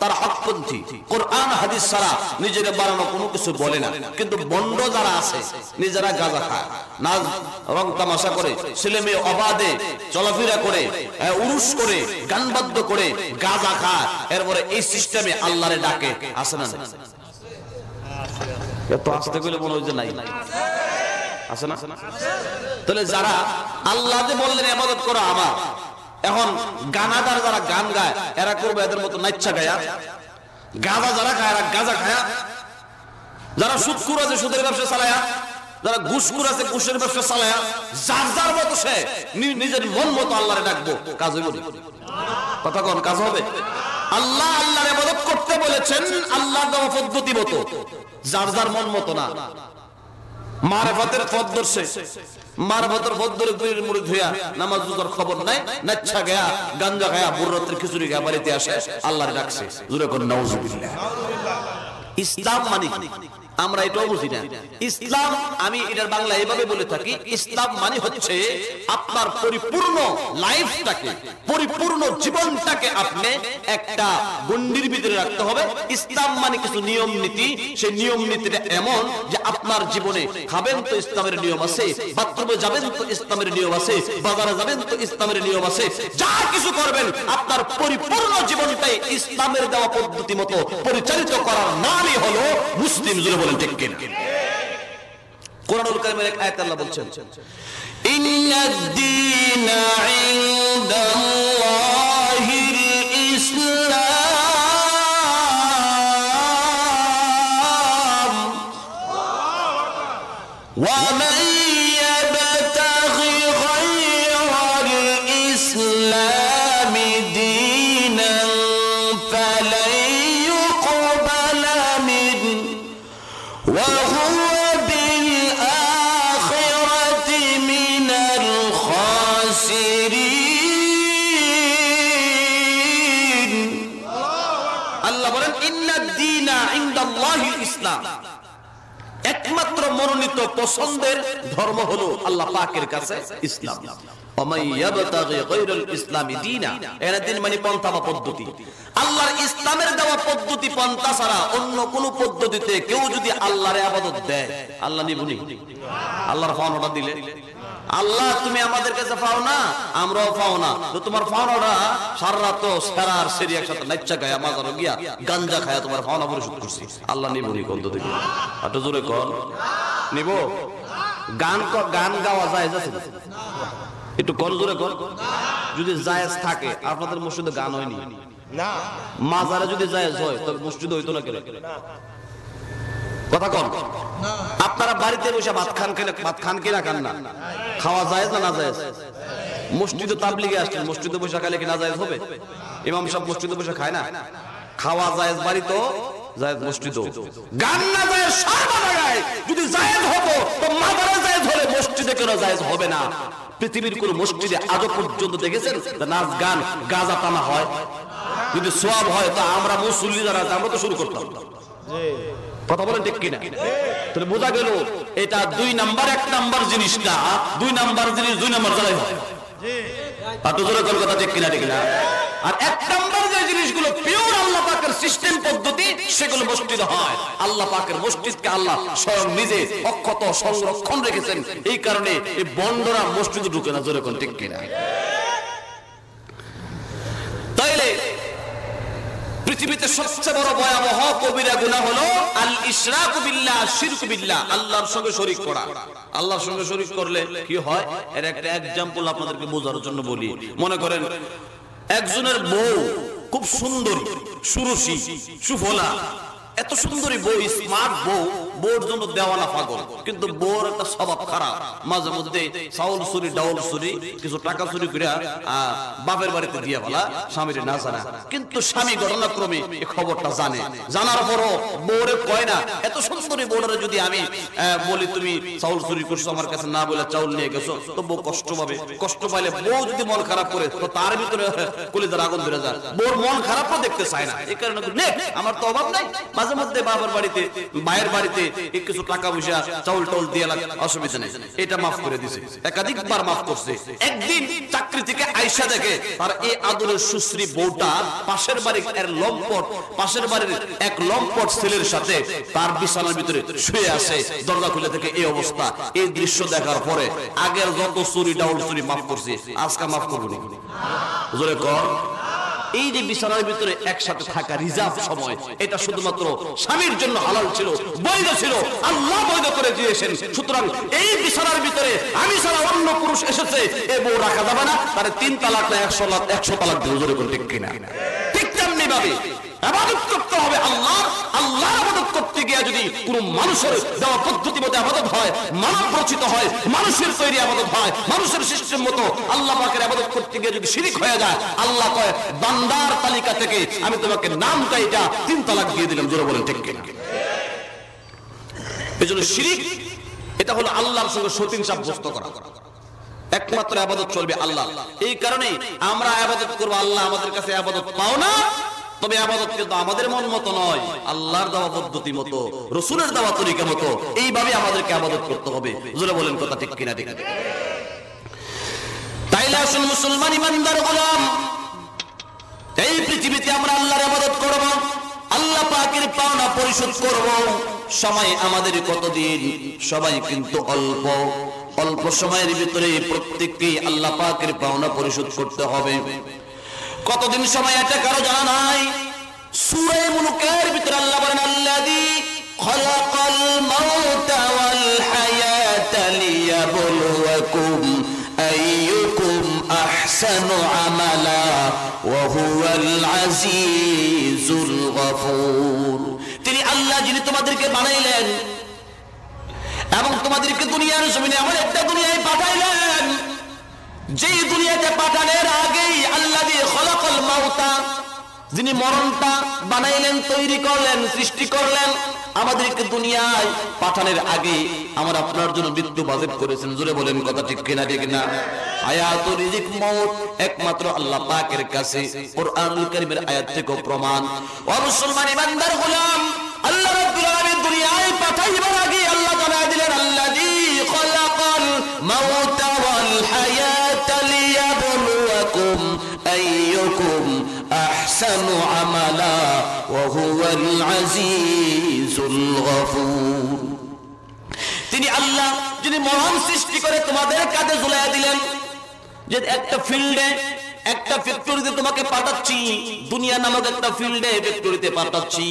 তারা হকপন্থী। কোরআন হাদিস ছাড়া নিজের বানানো কোনো কিছু বলে না। কিন্তু বন্ড যারা আছে, নিজেরা গাঁজা খায়, নাচ রং তামাশা করে, ছেলে মেয়ে অবাধে চলাফেরা করে, উরুস করে, গান বাদ্য করে, গাঁজা খায়, এরপরে এই সিস্টেমে আল্লাহরে ডাকে, আছে না? এত আসতে গেলে মনে হয় যে নাই, আছে না? তাহলে যারা আল্লাহ যে বললেন ইবাদত করো আমার, এখন গানাদার যারা গান গায়, এরা করবে এদের মতো নাচ্চা গায়া। গাঁজা যারা খায়, এরা গাঁজা খায়া। যারা সুদখোর আছে, সুদের ব্যবসা চালায়া। যারা ঘুষখোর আছে, ঘুষের ব্যবসা চালায়া। যার যার মতো সে নিজের মন মতো আল্লাহরে ডাকবো, কাজ হইব না? কথা কোন কাজ হবে? আল্লাহ আল্লাহর ইবাদত করতে বলেছেন আল্লাহর দেওয়া পদ্ধতি মতো, যার যার মন মতো না। মারফতের পথ ধরছে, মারফতের পথ ধরে গুলির মুরিদ হইয়া নামাজ রোজার খবর নাই, নাচ্ছা গায়া, গাঞ্জা গায়া, বুররাতের খিচুড়ি গায়া বাড়িতে আসে, আল্লাহর ডাকছে। জোরে করে নাউজুবিল্লাহ। ইসলাম মানে আমরা এটাও বুঝি না। ইসলাম আমি এটার বাংলা এভাবে বলে থাকি, ইসলাম মানে হচ্ছে আপনার পরিপূর্ণ লাইফটাকে, পরিপূর্ণ জীবনটাকে আপনি একটা গণ্ডির ভিতরে রাখতে হবে। ইসলাম মানে কিছু নিয়ম নীতি, সেই নিয়ম নীতিটা এমন যে আপনার জীবনে খাবেন তো ইসলামের নিয়ম আছে, বাথরুমে যাবেন তো ইসলামের নিয়ম আছে, বাজারে যাবেন তো ইসলামের নিয়ম আছে, যা কিছু করবেন আপনার পরিপূর্ণ জীবনটাই ইসলামের দেওয়া পদ্ধতি মতো পরিচালিত করার নামই হলো মুসলিম। জুড়ে বলেন ঠিক কিনা? কোরআনুল কারীমের এক আয়াতে আল্লাহ বলছেন, ইন্নাদ-দীনা ইনদাল্লাহিল ইসলাম ওয়া মান ইয়াবতাগি গায়রাল ইসলামি দীনান ফালান ইউকবালা মিনহু ওয়া হুয়া বিল আখিরাতি মিনাল খাসিরিন। আল্লাহ বলেন, ইন্নাদ-দীনা ইনদাল্লাহিল ইসলাম, একমাত্র মনোনীত পছন্দের ধর্ম হলো আল্লাহ পাকের কাছে ইসলাম। ওমাই ইয়াবতাগি গায়রাল ইসলামি দীনা, এর দিন মানে পন্থা বা পদ্ধতি। আল্লাহর ইসলামের দেওয়া পদ্ধতি পন্থা ছাড়া অন্য কোন পদ্ধতিতে কেউ যদি আল্লাহর ইবাদত দেয়, আল্লাহ নিবুনি? আল্লাহর ফাওনাটা দিলে আল্লাহ তুমি আমাদের কাছে পাও না, আমরাও পাও না, তো তোমার ফাওনাটা সারা রাত সারা আর সেরি একসাথে নাচ্চা গায়া মাজারও গিয়া গাঞ্জা খায়া তোমার ফাওনা পরিশোধ করছি, আল্লাহ নিবুনি? কোন তো দেখি একটু জোরে কর, নিব? গান গাওয়া যায় আছে? একটু কর, জোরে কর। যদি জায়েজ থাকে, আপনাদের মসজিদে গান হয়নি না, মাজারে যদি জায়েজ হয় তবে মসজিদে হইতো না কেন? কথা কন। আপনারা বাড়িতে বসে ভাত খান, খেলে ভাত খান কি না খান না? খাওয়া জায়েজ না না জায়েজ? মসজিদে তাবলিগে আসছেন, মসজিদে বসে খাইলে কি না জায়েজ হবে? ইমাম সাহেব মসজিদে বসে খায় না? খাওয়া জায়েজ বাড়িতেও জায়েজ, মসজিদও। গান না জায়েজ সর্ব জায়গায়। যদি জায়েজ হতো তো মাজারে জায়েজ হলে মসজিদে কেন জায়েজ হবে না? পৃথিবীর কোন মসজিদে আজও পর্যন্ত দেখেছেন নাচ গান গাঁজা টানা হয়? যদি সওয়াব হয় তা আমরা মুসল্লি যারা আমরা তো শুরু করতাম। কথা বলেন ঠিক কিনা? তাহলে বোঝা গেল এটা দুই নাম্বার, এক নাম্বার জিনিসটা দুই নাম্বার জিনিস দুই নাম্বার জায়গায় হয়। এত জোরে কোন কথা ঠিক কিনা? ঠিক না? আর এক নাম্বার যে জিনিসগুলো পিওর আল্লাহ পাকের সিস্টেম পদ্ধতি, সেগুলো মসজিদে হয়। আল্লাহ পাকের মসজিদকে আল্লাহ স্বয়ং নিজে অক্ষত সংরক্ষণ রেখেছেন, এই কারণে এই বন্ডরা মসজিদে ঢুকে না। জোরে কোন ঠিক কিনা? তাইলে পৃথিবীতে সবচেয়ে বড় ভয়াবহ কবিরা গুনাহ হলো আল ইশরাকু বিল্লাহ, শিরক বিল্লাহ, আল্লাহর সঙ্গে শরীক করা। আল্লাহর সঙ্গে শরীক করলে কি হয় এর একটা এক্সাম্পল আপনাদেরকে বোঝার জন্য বলি। মনে করেন একজনের বউ খুব সুন্দরী, সুরসী, সুফলা, এত সুন্দরী বউ, স্মার্ট বউ, বউর জন্য দেওয়ানা পাগল, কিন্তু বউর একটা স্বভাব খারাপ। মাঝে মধ্যে চাউল চুরি, ডাউল চুরি, কিছু টাকা চুরি করে বাপের বাড়িতে দিয়ে বলা, স্বামীর না জানা। কিন্তু স্বামী ঘটনাক্রমে এই খবরটা জানে, জানার পরও বউরে কয় না। এত সুন্দরী বউরে যদি আমি বলি তুমি চাউল চুরি করছো, আমার কাছে না বলে চাউল নিয়ে গেছো, তো বউ কষ্ট পাবে। কষ্ট পাইলে বউ যদি মন খারাপ করে তো তার ভিতরে কলিজার আগুন ধরে যায়। বউর মন খারাপও দেখতে চায় না, এই কারণে আমার তো অভাব নাই, মাঝে মধ্যে বাবার বাড়িতে মায়ের বাড়িতে কিছু টাকা পয়সা চাউল টাউল দিয়ে অসুবিধা নেই, এটা মাফ করে দিছে। একাধিকবার মাফ করছে। একদিন চাকরি থেকে আইসা দেখে তার এই আদরের সুশ্রী বউটা পাশের বাড়ির এর লম্পট, পাশের বাড়ির এক লম্পট ছেলের সাথে তার বিছানার ভিতরে শুয়ে আছে। দরজা খুলে থেকে এই অবস্থা। এই দৃশ্য দেখার পরে আগের যত চুরি ডাউল চুরি মাফ করছে, আজকে মাফ করবো না? জোরে কর। এই যে বিছানার ভিতরে একসাথে থাকা রিজার্ভ সময়, এটা শুধুমাত্র স্বামীর জন্য হালাল ছিল, বৈধ ছিল, আল্লাহ বৈধ করে দিয়েছেন। সুতরাং এই বিছানার ভিতরে আমি ছাড়া অন্য পুরুষ এসেছে, এ বউ রাখা যাবে না। তার 3 তালাক না 100 তালাক দিল। জোরে করে ঠিক কিনা? ঠিক তেমনি ভাবে ইবাদত করতে হবে আল্লাহ। আল্লাহ ইবাদত করতে গিয়ে যদি কোন মানুষের দেওয়া পদ্ধতি মতো ইবাদত হয়, মানব রচিত হয়, মানুষের তৈরি ইবাদত হয়, মানুষের সিস্টেম মতো আল্লাহ পাকের ইবাদত করতে গিয়ে যদি শিরক হয়ে যায়, আল্লাহ কয় বান্দার তালিকা থেকে আমি তোমাকে নামটা এটা 3 তালাক দিয়ে দিলাম। জোরে বলেন ঠিক কিনা? এজন্য শিরক এটা হলো আল্লাহর সঙ্গে সতীন সাব্যস্ত করা। একমাত্র ইবাদত চলবে আল্লাহ। এই কারণে আমরা ইবাদত করব, আল্লাহ আমাদের কাছে ইবাদত পাও না, তবে ইবাদত কিন্তু আমাদের মন মতো নয়, আল্লাহর দেওয়া পদ্ধতি মতো, রাসূলের দেওয়া তরিকা মতো এইভাবে আমাদেরকে ইবাদত করতে হবে। জোরে বলেন কথা ঠিক কিনা? ঠিক। তাইলে আসুন মুসলমান ইমানদার গোলাম, এই পৃথিবীতে আমরা আল্লাহর ইবাদত করব, আল্লাহ পাকের পাওনা পরিশোধ করব। সময় আমাদের কতদিন? সবাই কিন্তু অল্প অল্প সময়ের ভিতরে প্রত্যেককে আল্লাহ পাকের পাওনা পরিশোধ করতে হবে। কতদিন সময় এটা কারো জানা নাই। সূরা মুলকের ভিতরে আল্লাহ বলেন, আল্লাযী খালাকাল মাউতা ওয়াল হায়াতা লিয়াবলুয়াকুম আইয়ুকুম আহসানু আমালা ওয়া হুয়াল আজিজুল গফুর। তিনি আল্লাহ যিনি তোমাদেরকে বানাইলেন এবং তোমাদেরকে দুনিয়ার জমিনে এমন একটা দুনিয়ায় পাঠাইলেন, যেই দুনিয়াতে পাঠানোর আগেই আল্লাযী খালাকাল মাউতা, যিনি মরণটা বানাইলেন, তৈরি করলেন, সৃষ্টি করলেন, আমাদেরকে দুনিয়ায় পাঠানোর আগে আমার আপনার জন্য মৃত্যু বাজেট করেছেন। জোরে বলেন কথা ঠিক কিনা? ঠিক না? হায়াত রিজিক মউত একমাত্র আল্লাহ পাকের কাছে। কুরআনুল কারীমের আয়াত থেকে প্রমাণ। ও মুসলমান ইমানদার গোলাম, আল্লাহ রাব্বুল আলামিন দুনিয়ায় পাঠাইবার আগে আল্লাহ জানায় দিলেন, আল্লাযী খালাকাল মাউতা ওয়াল হায়াতা লিয়াবলুয়াকুম আইয়ুকুম আহসানু আমালা ওয়া হুয়াল আজিজুল গফুর। তিনি আল্লাহ যিনি মহান সৃষ্টি করে তোমাদের কাঁধে ঝুলাইয়া দিলেন, যে একটা ফিল্ডে, একটা ফ্যাক্টরিতে তোমাকে পাঠাচ্ছি, দুনিয়া নামক একটা ফিল্ডে ফ্যাক্টরিতে পাঠাচ্ছি,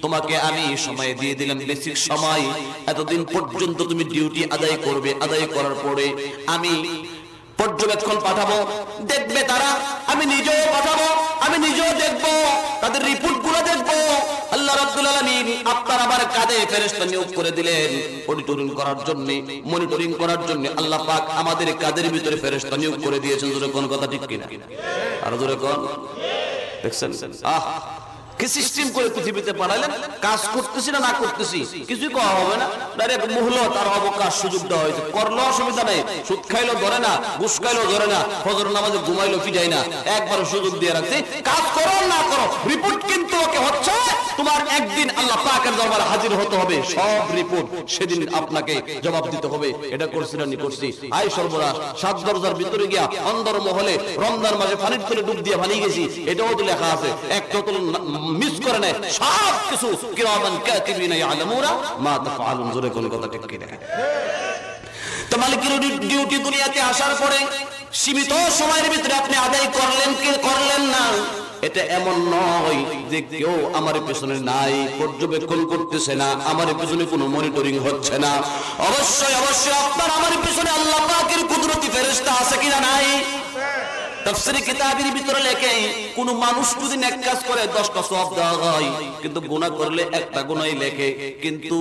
তোমাকে আমি সময় দিয়ে দিলাম, বেসিক সময়। এতদিন পর্যন্ত তুমি ডিউটি আদায় করবে, আদায় করার পরে আমি পর্যবেক্ষণ পাঠাবো, দেখবে তারা, আমি নিজেও পাঠাবো, আমি নিজেও দেখবো, তাদের রিপোর্ট গুলো দেখবো। আল্লাহ রাব্বুল আলামিন আপনার আমার কাঁধে ফেরেশতা নিয়োগ করে দিলেন অডিটরিং করার জন্য, মনিটরিং করার জন্য। আল্লাহ পাক আমাদের কাঁধের ভিতরে ফেরেশতা নিয়োগ করে দিয়েছেন। জোরে কোন কথা ঠিক কিনা? আর জোরে কোন? দেখছেন কি সিস্টেম করে পৃথিবীতে পাঠালেন? কাজ করতেছি না করতেছি কিছুই করা হবে না, ডাইরেক্ট মুহলত আর অবকাশ সুযোগ দেওয়া হয়েছে। করলেও অসুবিধা নেই, সুদ খাইলেও ধরে না, ঘুষ খাইলেও ধরে না, ফজর নামাজে ঘুমাইলেও পিটাই না, একবার সুযোগ দিয়ে রাখছে। কাজ করো না করো, রিপোর্ট কিন্তু ওকে হচ্ছে। তোমার একদিন আল্লাহ পাকের দরবারে হাজির হতে হবে, সব রিপোর্ট সেদিন আপনাকে জবাব দিতে হবে। এটা করছি না করছি, আয় সর্বনাশ, 7 দরজার ভিতরে গিয়া অন্দর মহলে রমজান মাসে পানির তলে ডুব দিয়ে পালিয়ে গেছি, এটাও তো লেখা আছে। একটা তো মিস করে নাই, সব কিছু কিরামান কাতিবিনা ইয়ালামুনা মা তাফআলুন। জোরে কোন কথা ঠিক কিনা? তো মালিকের ডিউটি দুনিয়াতে আসার পরে সীমিত সময়ের ভিতরে আপনি আদায় করলেন কি করলেন না, এটা এমন নয় যে কেউ আমার পেছনে নাই, পর্যবেক্ষণ করতেছে না, আমার পেছনে কোনো মনিটরিং হচ্ছে না। অবশ্যই অবশ্যই আপনার আমার পেছনে আল্লাহ পাকের কুদরতি ফেরেশতা আছে কিনা নাই? তাফসীরে কিতাবের ভিতরে লেখে, কোন মানুষ যদি নেক কাজ করে 10টা সওয়াব দেওয়া হয়, কিন্তু গুনাহ করলে একটা গুনাহই লেখে, কিন্তু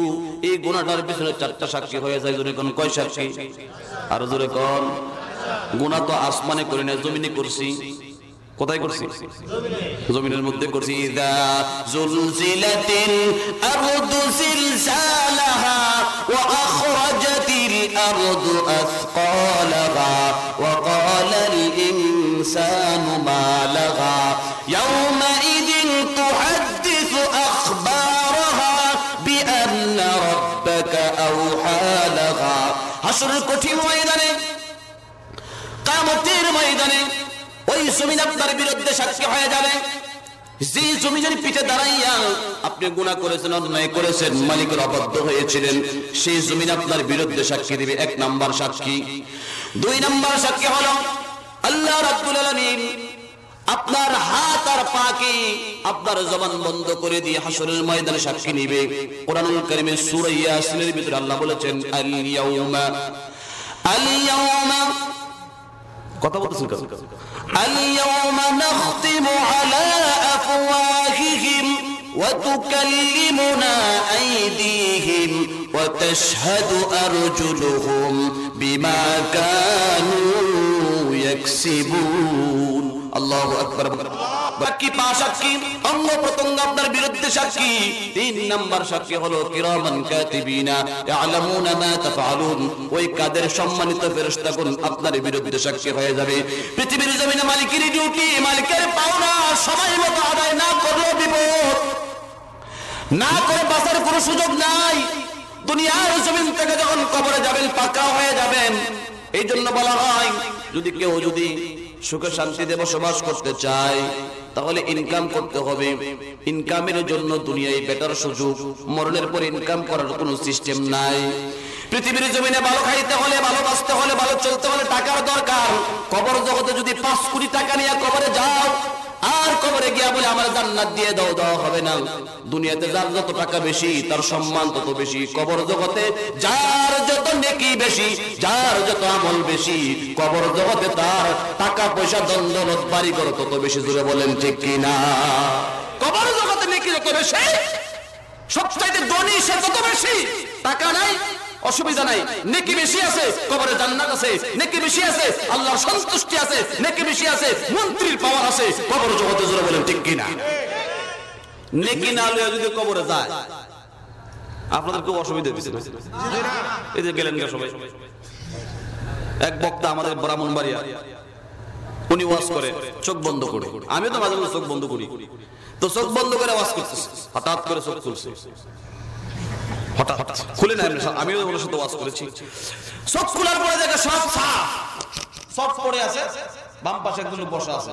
এই গুনাহটার পিছনে 4টা সাক্ষী হয়ে যায়। জোরে কোন? কয় সাক্ষী? আর জোরে কোন? গুনাহ তো আসমানে করি না, জমিনে করছি। কোথায় করছি? জমিনের মধ্যে করছি। ইযা যুলজিলাতিল আরদু জিলজালাহা ওয়া আখরাজাতিল আরদু আসকালাহা ওয়া ক্বালাল ইনসানু মা লাহা ইয়াওমাইযিন তুহাদ্দিসু আখবারাহা বিআন্না রাব্বাকা আওহা লাহা। হাসরের কঠিন ময়দানে, কিয়ামতের ময়দানে ওই জমিন আপনার বিরুদ্ধে সাক্ষী হয়ে যাবে। যে জমিনের পিঠে দাঁড়াইয়া আপনি গুনাহ করেছেন, অন্যায় করেছেন, মালিকের অবাধ্য হয়েছিলেন, সেই জমিন আপনার বিরুদ্ধে সাক্ষী দিবে। 1 নাম্বার সাক্ষী। 2 নাম্বার সাক্ষী হলো আল্লাহ রাব্বুল আলামিন আপনার হাত আর পাকে আপনার জবান বন্ধ করে দিয়ে হাসরের ময়দানে সাক্ষী নিবে। কোরআনুল কারীমের সূরা ইয়াসিনের ভিতরে আল্লাহ বলেছেন, আল ইয়াউমা কথা বলতেছেন কেন? اليوم نختم على أفواههم وتكلمنا أيديهم وتشهد أرجلهم بما كانوا يكسبون. الله أكبر. সাক্ষী, পা সাক্ষী, অঙ্গ প্রত্যঙ্গ আপনার বিরুদ্ধে সাক্ষী। 3 নাম্বার সাক্ষী হলো কিরামান কাতিবিনা ইয়ালামুনা মা তাফআলুন। ওই কাদের সম্মানিত ফেরেশতাগণ আপনার বিরুদ্ধে সাক্ষী হয়ে যাবে। পৃথিবীর জমিনে মালিকের ডিউটি, মালিকের পাওনা সময় মতো আদায় না করলেও বিপদ, না করে বাঁচার কোনো সুযোগ নাই। দুনিয়ার জমিন থেকে যখন কবরে যাবেন পাকা হয়ে যাবেন। এই জন্য বলা হয় যদি কেউ সুখে শান্তিতে বসবাস করতে চায় তাহলে ইনকাম করতে হবে। ইনকামের জন্য দুনিয়ায় বেটার সুযোগ, মরণের পর ইনকাম করার কোনো সিস্টেম নাই। পৃথিবীর জমিনে ভালো খাইতে হলে, ভালো বাঁচতে হলে, ভালো চলতে হলে টাকার দরকার। কবর জগতে যদি 5 কোটি টাকা নিয়ে কবরে যাও আর কবরে গিয়া বলে আমার জান্নাত দিয়ে দাও, দেওয়া হবে না। দুনিয়াতে যার যত টাকা বেশি তার সম্মান তত বেশি। কবর জগতে যার যত নেকি বেশি, যার যত আমল বেশি, কবর জগতে তার টাকা পয়সা দ্বন্দ্ব বাড়িঘর তত বেশি। জোরে বলেন ঠিক কিনা? কবর জগতে নেকি যত বেশি, সবচাইতে ধনী সে তত বেশি। টাকা নাই অসুবিধা নাই, নেকি বেশি আছে, কবরে জান্নাত আছে। নেকি বেশি আছে, আল্লাহর সন্তুষ্টি আছে। নেকি বেশি আছে, মন্ত্রীর পাওয়ার আছে কবর জগতে। জোরে বলেন ঠিক কিনা? নেকি না লইয়া যদি কবরে যায় আপনাদের খুব অসুবিধা হচ্ছে। এই যে গেলেন সবাই, এক বক্তা আমাদের ব্রাহ্মণবাড়িয়া, উনি ওয়াজ করে চোখ বন্ধ করে। আমি তো মাঝে মাঝে চোখ বন্ধ করি, তো চোখ বন্ধ করে ওয়াজ করতেছে। হঠাৎ করে চোখ খুলছে, হঠাৎ খুলে না, আমিও ওর সাথে ওয়াজ করেছি। চোখ খোলার পরে দেখে সব সব পড়ে আছে, বাম পাশে একজন বসা আছে।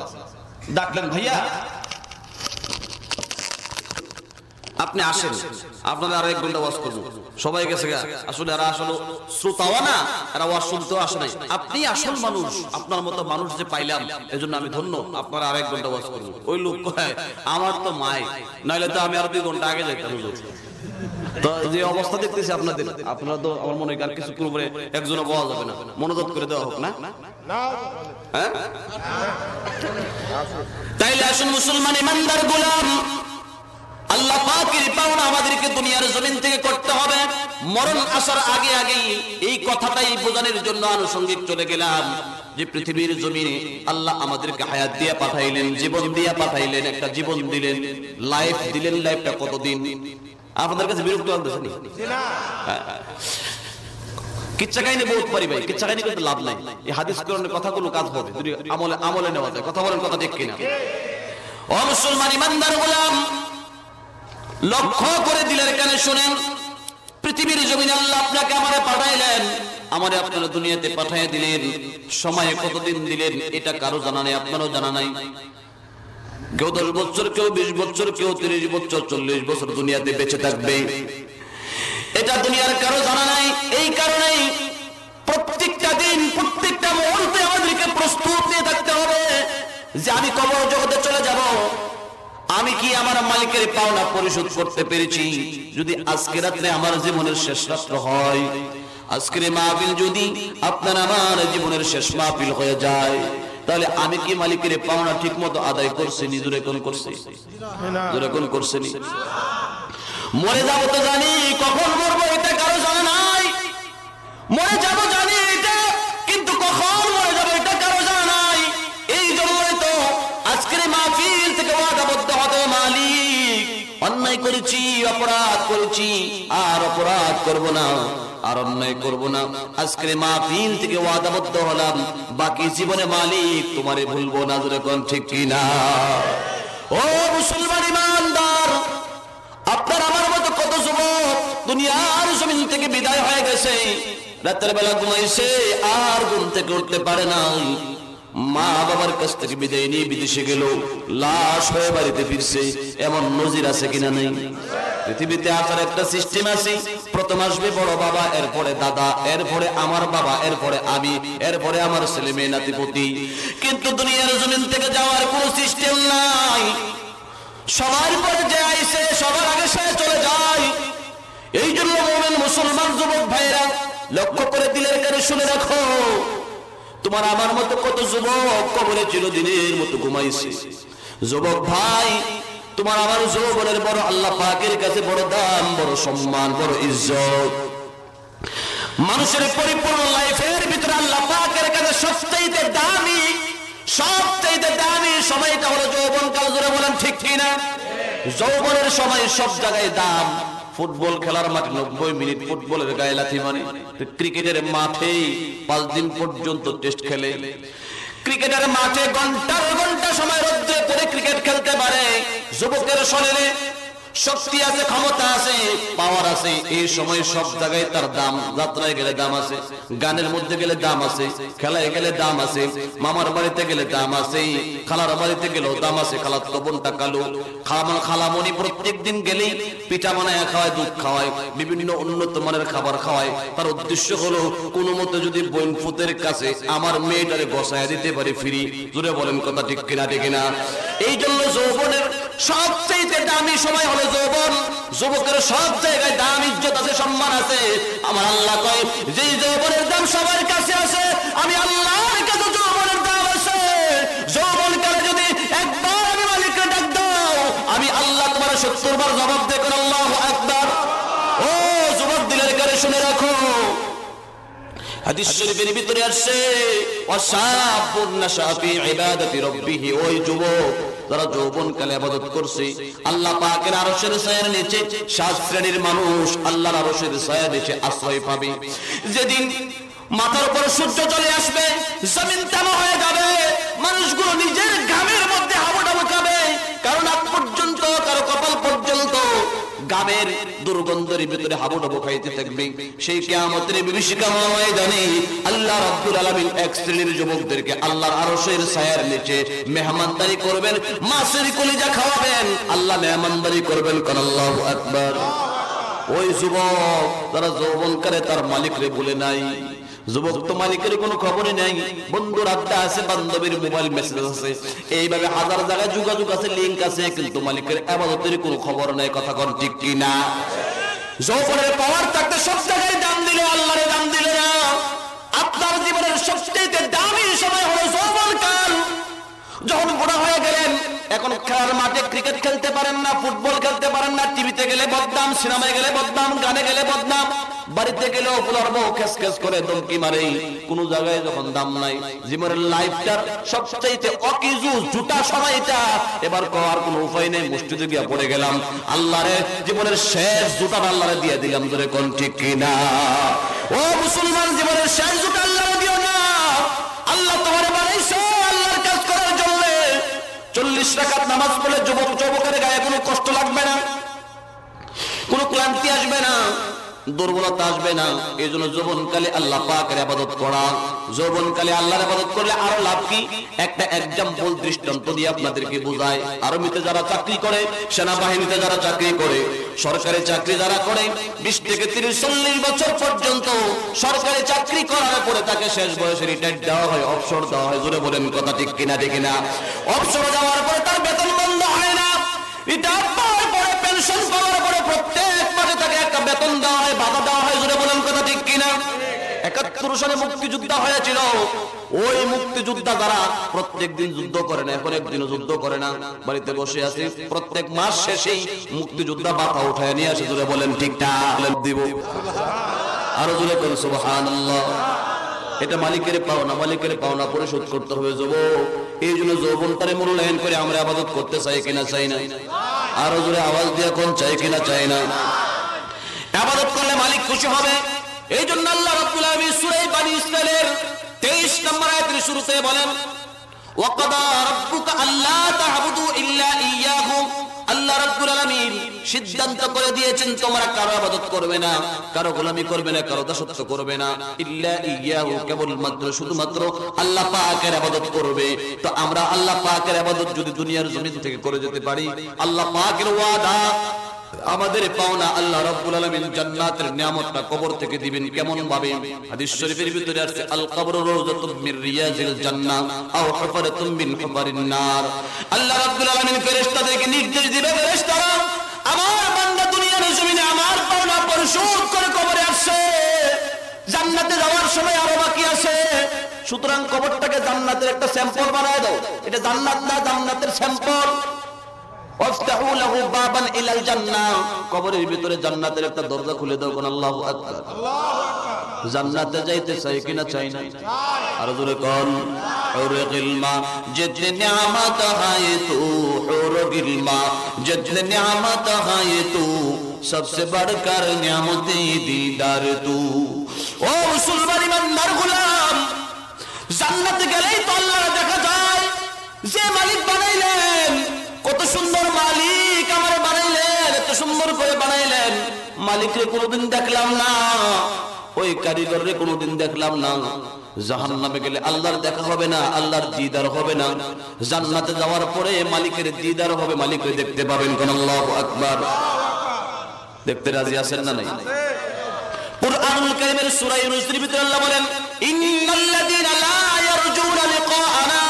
ডাকলেন, ভাইয়া আপনি আসেন, আপনাদের আরো 1 ঘন্টা ওয়াজ করবো। সবাই গেছে গা, আসলে এরা আসলে শ্রোতাও না, এরা ওয়াজ শুনতেও আসে নাই। আপনি আসল মানুষ, আপনার মতো মানুষ যে পাইলাম এজন্য আমি ধন্য। আপনারা আরো 1 ঘন্টা ওয়াজ করবো। ওই লোক কয় আমার তো মাই, নাইলে তো আমি আরো 2 ঘন্টা আগে যাইতাম। তো যে অবস্থা দেখতেছি আপনাদের, আপনারা তো আমার মনে হয় আর কিছু করে একজনও পাওয়া যাবে না। মনোযোগ করে দেওয়া হোক না? হ্যাঁ, তাইলে আসুন মুসলমান ইমানদার গোলাম, আল্লাহ পাকের পাওনা আমাদেরকে দুনিয়ার জমিন থেকে করতে হবে। মরণ আসার আগে আগেই এই কথাটাই বোঝানোর জন্য আনুষঙ্গিক চলে গেলাম যে পৃথিবীর জমিনে আল্লাহ আমাদেরকে হায়াত দিয়ে পাঠাইলেন, জীবন দিয়ে পাঠাইলেন, একটা জীবন দিলেন, লাইফ দিলেন। লাইফটা কতদিন? আপনাদের কাছে বিরক্ত লাগতেছে না? কিচ্ছা কাহিনী বহুত পারি ভাই, কিচ্ছা কাহিনী করতে লাভ নাই। এই হাদিস কোরআনের কথাগুলো কাজ হবে যদি আমলে নেওয়া যায়। কথা বলেন, কথা ঠিক কিনা? ও মুসলমান ইমানদার গোলাম, লক্ষ্য করে দিলের কানে শুনেন। পৃথিবীর জমিনে আল্লাহ আপনাকে আমারে পাঠাইলেন, আমারে আপনারা দুনিয়াতে পাঠিয়ে দিলেন। সময়ে কতদিন দিলেন এটা কারো জানা নেই, আপনারও জানা নাই। কেউ 10 বছর, কেউ 20 বছর, কেউ 30 বছর, 40 বছর দুনিয়াতে বেঁচে থাকবে, এটা দুনিয়ার কারো জানা নাই। এই কারণেই প্রত্যেকটা দিন, প্রত্যেকটা মুহূর্তে আমাদেরকে প্রস্তুত নিয়ে থাকতে হবে যে আমি কবর জগতে চলে যাব। আমি কি আমার মালিকের পাওনা পরিশোধ করতে পেরেছি? যদি আজকে রাত্রে আমার জীবনের শেষ রাত্র হয়, আজকের মাহফিল যদি আপনার আমার জীবনের শেষ মাহফিল হয়ে যায়, তাহলে আমি কি মালিকের পাওনা ঠিক মতো আদায় করছি? নিজের কোন করছি? জোরে কোন করছি? মরে যাব তো জানি, কখন মরবো এটা কারো জানা নাই। মরে যাব জানি এটা, কিন্তু কখন মরে যাব এটা কারো জানা নাই। এই জন্যই তো আজকের মাহফিল থেকে ওয়াদাবদ্ধ হতে, মালিক অন্যায় করেছি, অপরাধ করেছি, আর অপরাধ করব না, আর অন্যায় করব না। আজকের মাহফিল থেকে ওয়াদাবদ্ধ হলাম, বাকি জীবনে মালিক তোমারে ভুলবো না। জোরে কোন ঠিক কিনা? ও মুসলমান ইমানদার, আপনার আমার মতো কত যুবক দুনিয়ার জমিন থেকে বিদায় হয়ে গেছে, রাতের বেলা ঘুমাইছে আর ঘুম থেকে উঠতে পারে না। মা বাবার কাছ থেকে বিদায় নিয়ে বিদেশে গেল, লাশ হয়ে বাড়িতে ফিরছে। এমন নজির আছে কিনা? নেই। পৃথিবীতে আসার একটা সিস্টেম আছে। প্রথম আসবে বড় বাবা, এরপরে দাদা, এরপরে আমার বাবা, এরপরে আমি, এরপরে আমার ছেলে মেয়ে নাতিপতি। কিন্তু দুনিয়ার জমিন থেকে যাওয়ার কোনো সিস্টেম নাই। সবার পরে যে আইছে সবার আগে সে চলে যায়। এই জন্য মুমিন মুসলমান যুবক ভাইরা লক্ষ্য করে দিলের কানে শুনে রাখো, তোমার আমার মতো কত যুবক কবরে চিরদিনের মতো ঘুমাইছে। যুবক ভাই, তোমার আমার যৌবনের বড় আল্লাহ পাকের কাছে বড় দাম, বড় সম্মান, বড় ইজ্জত। মানুষের পরিপূর্ণ লাইফের ভিতরে আল্লাহ পাকের কাছে সবচেয়ে দামি, সবচেয়ে দামি সময়টা হলো যৌবনকাল। জোরে বলেন ঠিক কিনা? যৌবনের সময় সব জায়গায় দাম। ফুটবল খেলার মাঠে 90 মিনিট ফুটবলের গায়ে লাথি মানে, ক্রিকেটের মাঠে 5 দিন পর্যন্ত টেস্ট খেলে, ক্রিকেটের মাঠে ঘন্টার ঘন্টা সময় রোদ্রে পড়ে ক্রিকেট খেলতে পারে। যুবকের শরীরে শক্তি আছে, ক্ষমতা আছে, পাওয়ার আছে, এই সময় সব জায়গায় তার দাম। যাত্রায় গেলে দাম আছে, গানের মধ্যে গেলে দাম আছে, খেলায় গেলে দাম আছে, মামার বাড়িতে গেলে দাম আছে, খালার বাড়িতে গেলেও দাম আছে। খালার তো বোনটা কালো, খালামণি প্রত্যেক দিন গেলেই পিঠা বানায় খাওয়ায়, দুধ খাওয়ায়, বিভিন্ন উন্নত মানের খাবার খাওয়ায়। তার উদ্দেশ্য হলো কোনো মতে যদি বোন ফুতের কাছে আমার মেয়েটারে বসায় দিতে পারে ফ্রি। জুড়ে বলেন কথা ঠিক কিনা? ঠিক কিনা? এই জন্য যৌবনের সবচেয়ে দামি সময় হলো যৌবন। যুবকের সব জায়গায় দাম, ইজ্জত আছে, সম্মান আছে। আমার আল্লাহ কয় যে যৌবনের দাম সবার কাছে আছে, আমি আল্লাহর কাছে যৌবনের দাম আছে। যৌবনকালে যদি একবার আমি মালিককে ডাক দাও, আমি আল্লাহ তোমার 70 বার জবাব দেবেন। আল্লাহু আকবার। ও যুবক দিলের কারে শুনে রাখো, হাদিস শরীফের ভিতরে আসছে ওয়াসাবুন নাশা ফি ইবাদাতি রাব্বিহি। ওই যুবক যারা যৌবনকালে ইবাদত করছে, আল্লাহ পাকের আরশের ছায়ার নিচে 7 শ্রেণীর মানুষ আল্লাহর আরশের ছায়ার নিচে আশ্রয় পাবে। যেদিন মাথার উপর সূর্য চলে আসবে, জমিন তামা হয়ে যাবে, মানুষগুলো নিজের ঘামের মধ্যে হাবুডাবু খাবে, কারণ আজ পর্যন্ত কারো কপাল পর্যন্ত গামের দুর্গন্ধের ভিতরে হাবুডাবু খাইতে থাকবে। সেই কিয়ামতের বিভীষিকাময় ময়দানে আল্লাহ রাব্বুল আলামিন এক শ্রেণীর যুবকদেরকে আল্লাহর আরশের ছায়ার নিচে মেহমানদারি করবেন, মাছের কলিজা খাওয়াবেন, আল্লাহ মেহমানদারি করবেন। কোন আল্লাহু আকবার। ওই যুবক যারা যৌবনকালে তার মালিকরে ভুলে নাই, যুবক তো মালিকের কোনো খবরই নাই, বন্ধুর আড্ডা আছে, বান্ধবীর মোবাইল মেসেজ আছে, এইভাবে হাজার জায়গায় যোগাযোগ আছে, লিংক আছে, কিন্তু মালিকের ইবাদতের কোনো খবর নাই। কথা কোন ঠিক কি না? যৌবনের পাওয়ার থাকতে সব জায়গায় দাম দিলে আল্লাহরে দাম দিলে না। আপনার জীবনের সবচেয়ে দামি সময় হলো যৌবনকাল। যখন বুড়া হয়ে গেলেন, এখন খেলার মাঠে ক্রিকেট খেলতে পারেন না, ফুটবল খেলতে পারেন না, টিভিতে গেলে বদনাম, সিনেমায় গেলে বদনাম, গানে গেলে বদনাম, বাড়িতে গেলেও ফুলার বউ খেস খেস করে দমকি মারে, কোন জায়গায় যখন দাম নাই। জীবনের লাইফটার সবচাইতে অকিজু জুটা সময়টা, এবার করার কোনো উপায় নেই, মসজিদে গিয়ে পড়ে গেলাম, আল্লাহরে জীবনের শেষ জুটাটা আল্লাহরে দিয়ে দিলাম। ধরে কোন ঠিক কিনা? ও মুসলমান, জীবনের শেষ জুটা আল্লাহরে দিও না। আল্লাহ তোমার বানাইছে আল্লাহর কাজ করার জন্য। 40 রাকাত নামাজ পড়লে যুবকের গায়ে কোনো কষ্ট লাগবে না, কোনো ক্লান্তি আসবে না, দুর্বলতা আসবে না। এই জন্য যৌবনকালে আল্লাহ পাকের ইবাদত করা, যৌবনকালে আল্লাহর ইবাদত করলে আরো লাভ কি? একটা এক্সাম্পল দৃষ্টান্ত দিয়ে আপনাদেরকে বোঝায়। আর্মিতে যারা চাকরি করে, সেনাবাহিনীতে যারা চাকরি করে, সরকারি চাকরি যারা করে, 20 থেকে 30-40 বছর পর্যন্ত সরকারি চাকরি করার পরে তাকে শেষ বয়সে রিটায়ার দেওয়া হয়, অবসর দেওয়া হয়। জোরে বলেন কথা ঠিক কিনা? ঠিক কিনা? অবসর দেওয়ার পরে তার বেতন বন্ধ হয় না, রিটায়ার পাওয়ার পরে, পেনশন পাওয়ার পরে প্রত্যেক মাসে তাকে একটা বেতন দেওয়া হয়, বাধা দেওয়া হয়। জোরে বলেন কথা ঠিক কিনা? 71 সালে মুক্তিযোদ্ধা হয়েছিল, ওই মুক্তিযোদ্ধা যারা প্রত্যেক দিন যুদ্ধ করে না, এখন একদিনও যুদ্ধ করে না, বাড়িতে বসে আছে, প্রত্যেক মাস শেষেই মুক্তিযোদ্ধা বাধা উঠায় নিয়ে আসে। জোরে বলেন ঠিকঠাক দিব? আরো জোরে করেন সুবহানাল্লাহ। এটা মালিকের পাওনা, মালিকের পাওনা পরিশোধ করতে হবে যুবক। এই জন্য যৌবনটারে মূল্যায়ন করে আমরা ইবাদত করতে চাই কিনা চাই না? আরো জোরে আওয়াজ দিয়ে কোন চাই কিনা চাই না? ইবাদত করলে মালিক খুশি হবে। এই জন্য আল্লাহ রাব্বুল আলামিন সূরা বনী ইসরাঈলের 23 নম্বর আয়াতের শুরুতে বলেন, ওয়াকাদা রাব্বুকা আল্লা তা'বুদু ইল্লা ইয়্যাহু। আল্লাহ রাব্বুল আলামিন সিদ্ধান্ত করে দিয়েছেন তোমরা কারো ইবাদত করবে না, কারো গোলামি করবে না, কারো দাসত্ব করবে না, ইল্লা ইয়্যাহু, কেবলমাত্র শুধুমাত্র আল্লাহ পাকের ইবাদত করবে। তো আমরা আল্লাহ পাকের ইবাদত যদি দুনিয়ার জমিন থেকে করে যেতে পারি, আল্লাহ পাকের ওয়াদা আমাদের পাওনা, আল্লাহ রাব্বুল আলামিন জান্নাতের নিয়ামতটা কবর থেকে দিবেন। কেমন ভাবে? হাদিস শরীফের ভিতরে আছে, আল কবরু রাওযাতুম মির রিয়াজিল জান্নাহ আও হুফরাতুম মিন হুফারিন নার। আল্লাহ রাব্বুল আলামিন ফেরেশতাদেরকে নির্দেশ দিবে, ফেরেশতারা আমার বান্দা দুনিয়ার জমিনে আমার পাওনা পরিশোধ করে কবরে আসছে, জান্নাতে যাওয়ার সময় আরো বাকি আছে, সুতরাং কবরটাকে জান্নাতের একটা স্যাম্পল বানায় দাও। এটা জান্নাত না, জান্নাতের স্যাম্পল। ওয়াফতাহু লাহু বাবান ইলাল জান্নাহ, কবরের ভিতরে জান্নাতের একটা দরজা খুলে দাও। কোন আল্লাহু আকবার। আল্লাহু আকবার। জান্নাতে যাইতে চাই কিনা চাই না? আর জোরে কোন? हुर गिल्मा जितने नियामत है तू हुर गिल्मा जितने नियामत है तू सबसे बढ़कर नियामते दीदार तू ओ मुसलमान ईमानदार গোলাম জান্নাত গেলেই তো আল্লাহ দেখা যায় যে মালিক বানাইলেন কত সুন্দর মালিক আমারে বানাইলেন এত সুন্দর করে বানাইলেন মালিককে কোনোদিন দেখলাম না ওই কারিগররে কোনোদিন দেখলাম না জাহান্নামে গেলে আল্লাহর দেখা হবে না আল্লাহর দিদার হবে না জান্নাতে যাওয়ার পরে মালিকের দিদার হবে মালিককে দেখতে পাবেন কোন আল্লাহু আকবার দেখতে রাজি আছেন না নাই কুরআনুল কারীমের সূরা ইউনূসের ভিতরে আল্লাহ বলেন ইন্নাল্লাযীনা লা ইয়ারজুনা লিকাআনা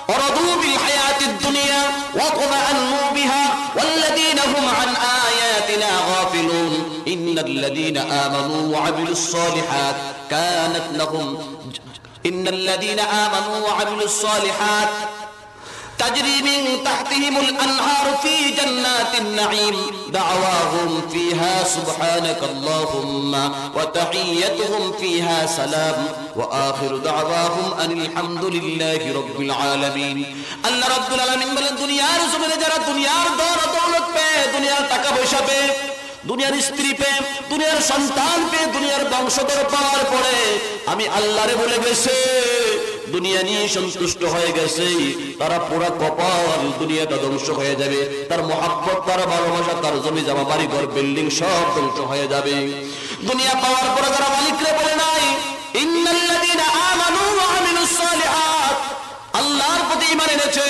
ওয়ারাদু বিল হায়াতিদ দুনিয়া ওয়া তামান্নু বিহা ওয়াল্লাযীনা হুম আন আয়াতিনা গাফিলুন ইন্নাল্লাযীনা আমানু ওয়া আমিলুস সালিহাত কানাত লাহুম ইন্নাল্লাযীনা আমানু ওয়া আমিলুস সালিহাত تجري من تحتهم الأنهار في جنات النعيم دعواهم فيها سبحانك اللهم وتحيتهم فيها سلام وآخر دعواهم أن الحمد لله رب العالمين الله رب العالمين বলেন দুনিয়ার জমিনে যারা দুনিয়ার দৌলত পেয়ে দুনিয়ার টাকা পয়সা পেয়ে দুনিয়ার স্ত্রী পেয়ে দুনিয়ার সন্তান পেয়ে দুনিয়ার বংশধর পাওয়ার পরে আমি আল্লাহরে বলে গেছে দুনিয়া নিয়ে সন্তুষ্ট হয়ে গেছে তারা পুরা কপাল দুনিয়াটা ধ্বংস হয়ে যাবে তার মহব্বত তার ভালোবাসা তার জমি জমা বাড়ি ঘর বিল্ডিং সব ধ্বংস হয়ে যাবে দুনিয়া পাওয়ার পরে যারা মালিকরে বলে নাই ইন্নাল্লাযীনা আমানু ওয়া আমিলুস সালিহাত আল্লাহর প্রতি ঈমান এনেছে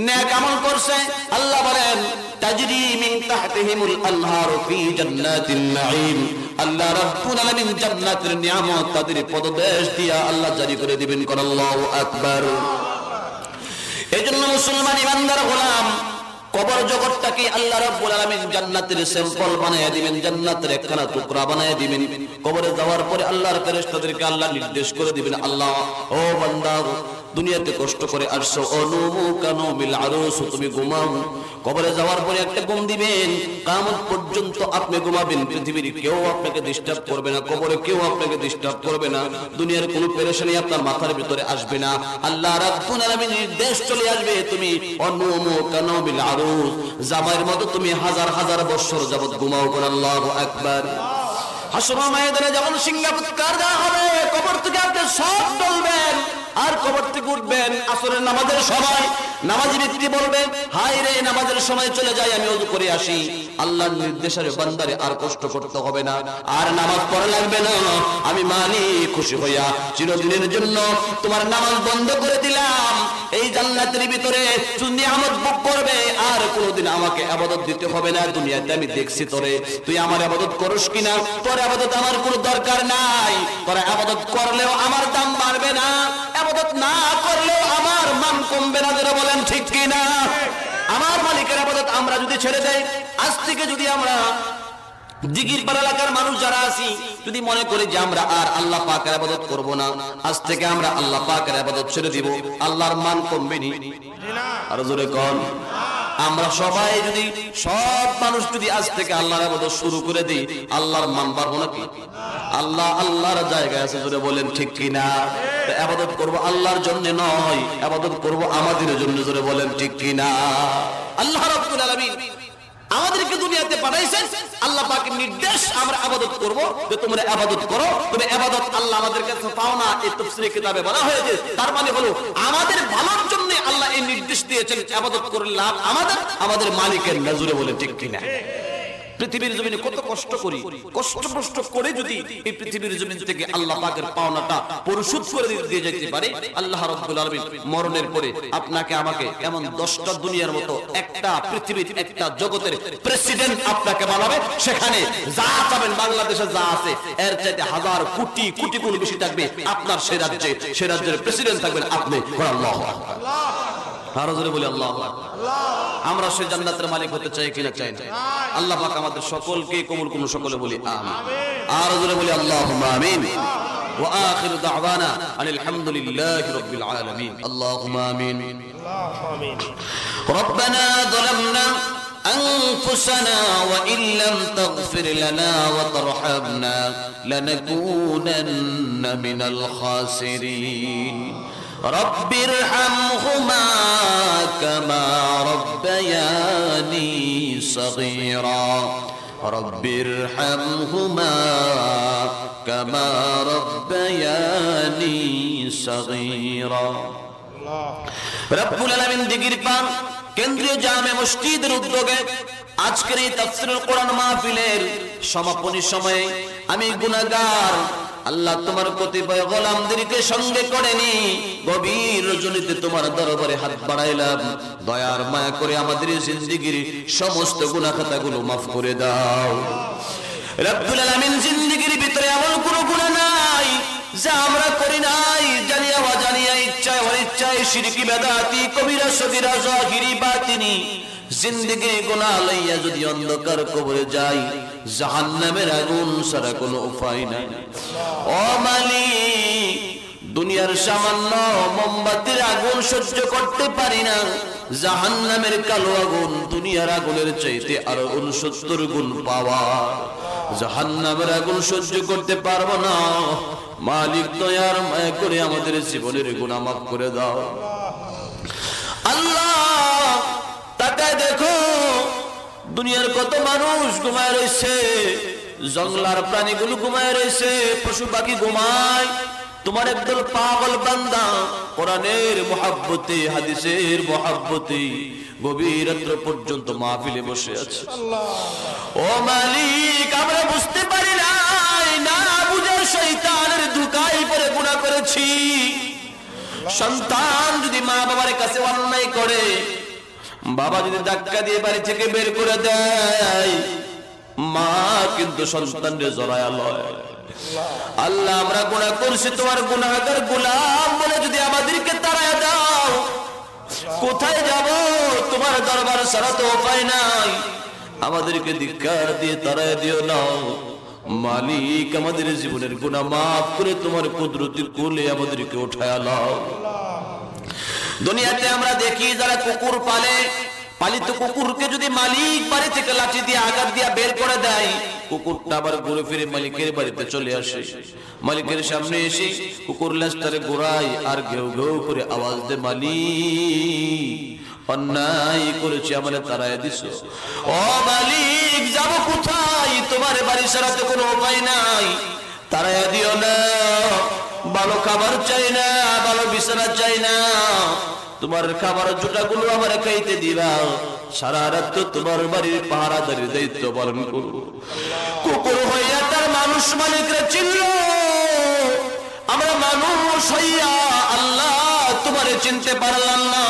নেক আমল করছে আল্লাহ বলেন তাজরি মিন তাহতিহিমুল আনহার ফি জান্নাতিন নাঈম আল্লাহ রাব্বুল আলামিন জান্নাতের নিয়ামত তাদের পদদেশ দিয়া আল্লাহ জারি করে দিবেন কোন আল্লাহু আকবার এজন্য মুসলমান ইমানদার গোলাম কবর জগৎটাকে আল্লাহ রাব্বুল আলামিন জান্নাতের স্যাম্পল বানায়া দিবেন জান্নাতের একখানা টুকরা বানায়া দিবেন কবরে যাওয়ার পরে আল্লাহর ফেরেশতাদেরকে আল্লাহ নির্দেশ করে দিবেন আল্লাহ ও বান্দা দুনিয়াতে কষ্ট করে আসছো অনুমু কানু বিল আরুস তুমি ঘুমাও কবরে যাওয়ার পরে একটা ঘুম দিবেন কিয়ামত পর্যন্ত আপনি ঘুমাবেন পৃথিবীর কেউ আপনাকে ডিস্টার্ব করবে না কবরে কেউ আপনাকে ডিস্টার্ব করবে না দুনিয়ার কোনো পেরেশানি আপনার মাথার ভিতরে আসবে না আল্লাহ রাব্বুল আলামিন নির্দেশ চলে আসবে তুমি অনুমু কানু বিল আরুস জামাইয়ের মতো তুমি হাজার হাজার বছর যাবত ঘুমাও কোন আল্লাহু আকবার হাসরের ময়দানে যেমন সিংহাপুৎকার দেওয়া হবে কবর থেকে আপনি সব বলবেন আর কবর থেকে উঠবেন আসরের নামাজের সময় নামাজি ব্যক্তি বলবেন হায় রে নামাজের সময় চলে যাই আমি ওযু করে আসি আল্লাহর নির্দেশে বান্দারে আর কষ্ট করতে হবে না আর নামাজ পড়া লাগবে না আমি মালিক খুশি হইয়া চিরদিনের জন্য তোমার নামাজ বন্ধ করে দিলাম এই জান্নাতের ভিতরে তুমি নিয়ামত ভোগ করবে আর কোনোদিন আমাকে ইবাদত দিতে হবে না দুনিয়াতে আমি দেখছি তোরে তুই আমার ইবাদত করিস কিনা তোর ইবাদত আমার কোনো দরকার নাই তোর ইবাদত করলেও আমার দাম বাড়বে না ইবাদত না করলেও আমার মান কমবে না যারা বলেন ঠিক কি না আমার মালিকের ইবাদত আমরা যদি ছেড়ে দেই আজ থেকে যদি আমরা জিগিরপাড়া এলাকার মানুষ যারা আছি যদি মনে করি যে আমরা আর আল্লাহ পাকের ইবাদত করব না আজ থেকে আমরা আল্লাহ পাকের ইবাদত ছেড়ে দিব আল্লাহর মান কমবে না আর জোরে কোন আমরা সবাই যদি সব মানুষ যদি আজ থেকে আল্লাহর ইবাদত শুরু করে দেই আল্লাহর মান বাড়বে নাকি আল্লাহ আল্লাহর জায়গায় আছে জোরে বলেন ঠিক কি না ইবাদত করব আল্লাহর জন্য নয় ইবাদত করব আমাদের জন্য জোরে বলেন ঠিক কি না আল্লাহ রাব্বুল আলামিন আমাদেরকে দুনিয়াতে পাঠাইছেন আল্লাহ পাকের নির্দেশ আমরা ইবাদত করব যে তোমরা ইবাদত করো তবে ইবাদত আল্লাহ আমাদের কাছে পাও না এই তাফসীরে কিতাবে বলা হয়েছে তার মানে হলো আমাদের ভালোর জন্য আল্লাহ এই নির্দেশ দিয়েছেন ইবাদত করলে লাভ আমাদের মালিকের নজরে বলে ঠিক কি না পৃথিবীর জমিনে কত কষ্ট করি কষ্ট করে যদি এই পৃথিবীর জমিন থেকে আল্লাহ পাকের পাওনাটা পরিশোধ করে দিয়ে যেতে পারে আল্লাহ রাব্বুল আলামিন মরণের পরে আপনাকে আমাকে এমন 10টা দুনিয়ার মতো একটা পৃথিবীর একটা জগতের প্রেসিডেন্ট আপনাকে বানাবে সেখানে যা পাবেন বাংলাদেশে যা আছে এর চাইতে হাজার কোটি কোটি গুণ বেশি থাকবে আপনার সে রাজ্যের প্রেসিডেন্ট থাকবেন আপনি আল্লাহু আকবার আরো জোরে বলি আল্লাহু আকবার আমরা সেই জান্নাতের মালিক হতে চাই কিনা চাই না আল্লাহ পাক আমাদের সকলকে কবুল করুন সকলে বলি আমিন আরো জোরে বলি আল্লাহুম্মা আমিন ওয়া আখিরু দাওয়ানা আলহামদুলিল্লাহি রাব্বিল আলামিন আল্লাহুম্মা আমিন আমিন রব্বানা যালামনা أنفسنا وإن لم تغفر لنا وترحمنا لنكونن من الخاسرين রব্বিরহামহুমা কামা রব্বায়ানি সগীরা রব্বিরহামহুমা কামা রব্বায়ানি সগীরা। রব্বুল আলামিন দিগির পান কেন্দ্রীয় জামে মসজিদের উদ্যোগে আজকের এই তাফসীরুল কোরআন মাহফিলের সমাপনী সময়ে আমি গুনাহগার আল্লাহ তোমার কতিপয় গোলামদেরকে সঙ্গে করে নি গভীর রজনীতে তোমার দরবারে হাত বাড়াইলাম। দয়ার মায়া করে আমাদের জিন্দেগীর সমস্ত গুনাহ খাতাগুলো মাফ করে দাও। রব্বুল আলামিন জিন্দেগীর ভিতরে এমন কোনো গুনাহ নাই যা আমরা করি নাই, জানিয়া অজানিয়া, ইচ্ছায় অনিচ্ছায়, শিরকি বেদাতি, কবিরা সগীরা, জাহিরি বাতিনি জিন্দেগীর গুনাহ লইয়া যদি অন্ধকার কবরে যাই, জাহান্নামের আগুন ছাড়া কোনো উপায় নাই। ও মালিক, দুনিয়ার সামান্য মোমবাতির আগুন সহ্য করতে পারি না, জাহান্নামের কালো আগুন দুনিয়ার আগুনের চাইতে আরো 69 গুণ পাওয়ার। জাহান্নামের আগুন সহ্য করতে পারবো না। মালিক দয়ার মায়া করে আমাদের জীবনের গুনাহ মাফ করে দাও। আল্লাহ তাকায় দেখো, দুনিয়ার কত মানুষ ঘুমায় রয়েছে, জঙ্গলার প্রাণীগুলো ঘুমায় রয়েছে, পশু পাখি ঘুমায়। তোমার একদল পাগল বান্দা কোরআনের মুহাব্বতে, হাদিসের মুহাব্বতে গভীর রাত্র পর্যন্ত মাহফিলে বসে আছে। ও মালিক, আমরা বুঝতে পারি নাই, না বুঝার শয়তানের ধোঁকায় পড়ে গুনাহ করেছি। সন্তান যদি মা বাবার কাছে অন্যায় করে, বাবা যদি ধাক্কা দিয়ে বাড়ি থেকে বের করে দেয়, মা কিন্তু সন্তানের জড়ায়া লয়। আল্লাহ, আমরা গুনাহ করছি, তোমার গুনাহগার গোলাম বলে যদি আমাদেরকে তাড়ায় দাও, কোথায় যাব? তোমার দরবার ছাড়া তো উপায় নাই। আমাদেরকে ধিক্কার দিয়ে তাড়ায় দিও না মালিক। আমাদের জীবনের গুনাহ মাফ করে তোমার কুদরতি কোলে আমাদেরকে উঠায়া নাও। দুনিয়াতে আমরা দেখি যারা কুকুর পালে, পালিত কুকুরকে যদি মালিক বাড়ি থেকে লাঠি দিয়ে আঘাত দিয়ে বের করে দেয়, কুকুরটা আবার ঘুরে ফিরে মালিকের বাড়িতে চলে আসে। মালিকের সামনে এসে কুকুর লেজটারে ঘোরায় আর ঘেউ ঘেউ করে আওয়াজ দেয়, মালিক অন্যায় করেছি, আমারে তাড়ায় দিছো। ও মালিক, যাব কোথায়? তোমার বাড়ি ছাড়া তো কোনো উপায় নাই, তাড়ায় দিও না। ভালো খাবার চাই না, ভালো বিছানা চাই না, তোমার খাবার জুটাগুলো আমার খাইতে দিবা। সারা রাত তো তোমার বাড়ির পাহারাদারির দায়িত্ব পালন করব। কুকুর হইয়া তার মানুষ মালিকরা চিনল, আমরা মানুষ হইয়া আল্লাহ তোমারে চিনতে পারলাম না।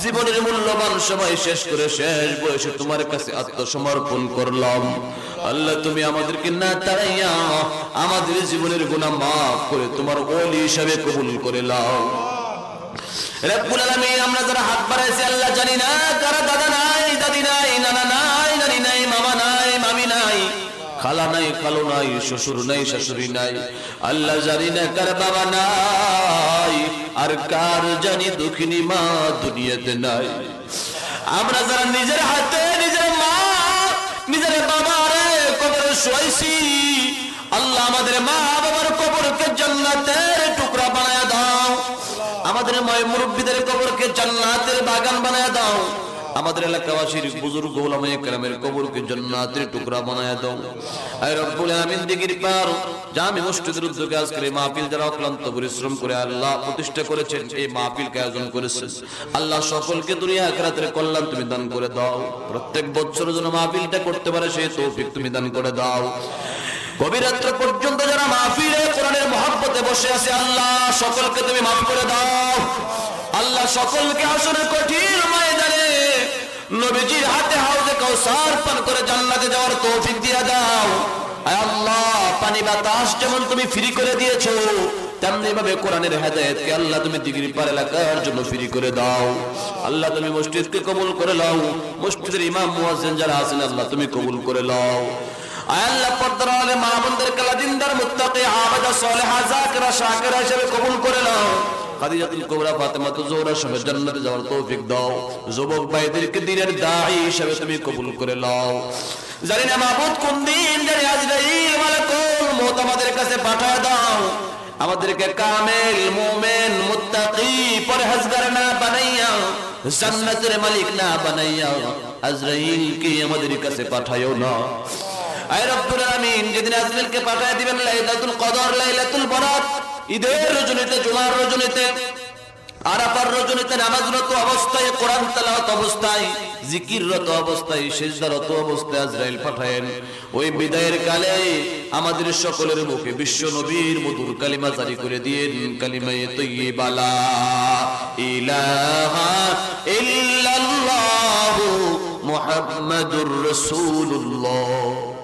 জীবনের মূল্যবান সময় শেষ করে শেষ বয়সে তোমার কাছে আত্মসমর্পণ করলাম। আল্লাহ, তুমি আমাদেরকে না তাড়াইয়া আমাদের জীবনের গুনাহ মাফ করে তোমার ওলি হিসাবে কবুল করে নাও। রব্বুল আলামিন, আমরা যারা হাত বাড়াইছি আল্লাহ জানি না কারা দাদা নাই, দাদি নাই, নানা নাই, নানি নাই, মামা নাই, মামি নাই, খালা নাই, খালো নাই, শ্বশুর নাই, শাশুড়ি নাই। আল্লাহ জানি না কার বাবা নাই, আর কার জানি দুঃখিনী মা দুনিয়াতে নাই। আমরা যারা নিজের হাতে নিজের মা নিজের বাবারে কবরে শোয়াইছি, আল্লাহ আমাদের মা বাবার কবরকে জান্নাতের টুকরা বানায়া দাও। আমাদের মুরব্বীদের কবরকে জান্নাতের বাগান বানায়া দাও। আমাদের এলাকাবাসীর বুজুর্গ ওলামায়ে কেরামের কবরকে জান্নাতের টুকরা বানায়া দাও। আয় রব্বুল আমিন, দিগির পার জামে মসজিদের উদ্যোগে আজকের এই মাহফিল যারা অক্লান্ত পরিশ্রম করে আল্লাহ প্রতিষ্ঠা করেছেন, এই মাহফিলকে আয়োজন করেছেন, আল্লাহ সকলকে দুনিয়া আখিরাতের কল্যাণ তুমি দান করে দাও। প্রত্যেক বছর যেন মাহফিলটা করতে পারে সেই তৌফিক তুমি দান করে দাও। গভীর রাত্র পর্যন্ত যারা মাহফিলে কোরআনের মহব্বতে বসে আছে, আল্লাহ সকলকে তুমি মাফ করে দাও। আল্লাহ সকলকে হাসরের কঠিন ময়দানে নবীজির হাতে হাউজে কাউসার পান করে জান্নাতে যাওয়ার তৌফিক দিয়ে দাও। আয় আল্লাহ, পানি বাতাস যেমন তুমি ফ্রি করে দিয়েছো, তেমনি ভাবে কোরআনের হেদায়েতকে আল্লাহ তুমি দিগির পার এলাকার জন্য ফ্রি করে দাও। আল্লাহ তুমি মসজিদকে কবুল করে নাও। মসজিদের ইমাম মুয়াজ্জিন যারা আছেন আল্লাহ তুমি কবুল করে নাও। আয় আল্লাহ, পর্দার আলে মা বোনদের কালাদিনদার মুত্তাকি আবাদা সালেহা যাকিরা শাকিরা হিসেবে কবুল করে নাও। খাদিজাতুল কুবরা ফাতেমাতুজ জোহরা সবে জান্নাতে যাওয়ার তৌফিক দাও। যুবক ভাইদেরকে দ্বীনের দাঈ হিসেবে তুমি কবুল করে নাও। জানি না মাবুদ কোন দিন জানি আজরাইল মালাকুল মউত আমাদের কাছে পাঠিয়ে দাও। আমাদেরকে কামেল মুমিন মুত্তাকি পরহেজগার না বানাইয়া জান্নাতের মালিক না বানাইয়া আজরাইলকে আমাদের কাছে পাঠায়ো না। আয় রব্বুল আলামিন, যেদিন আজরাইলকে পাঠায় দিবেন লাইলাতুল কদর, লাইলাতুল বরাত, ঈদের রজনীতে, জুমার রজনীতে, আরাফার রজনীতে, নামাজরত অবস্থায়, কোরআন তেলাওয়াত অবস্থায়, জিকিররত অবস্থায়, সিজদারত অবস্থায় আজরাইল পাঠায়েন। ওই বিদায়ের কালে আমাদের সকলের মুখে বিশ্ব নবীর মধুর কালিমা জারি করে দিয়েন, কালিমায়ে তাইয়্যিবা লা ইলাহা ইল্লাল্লাহু মুহাম্মাদুর রাসূলুল্লাহ।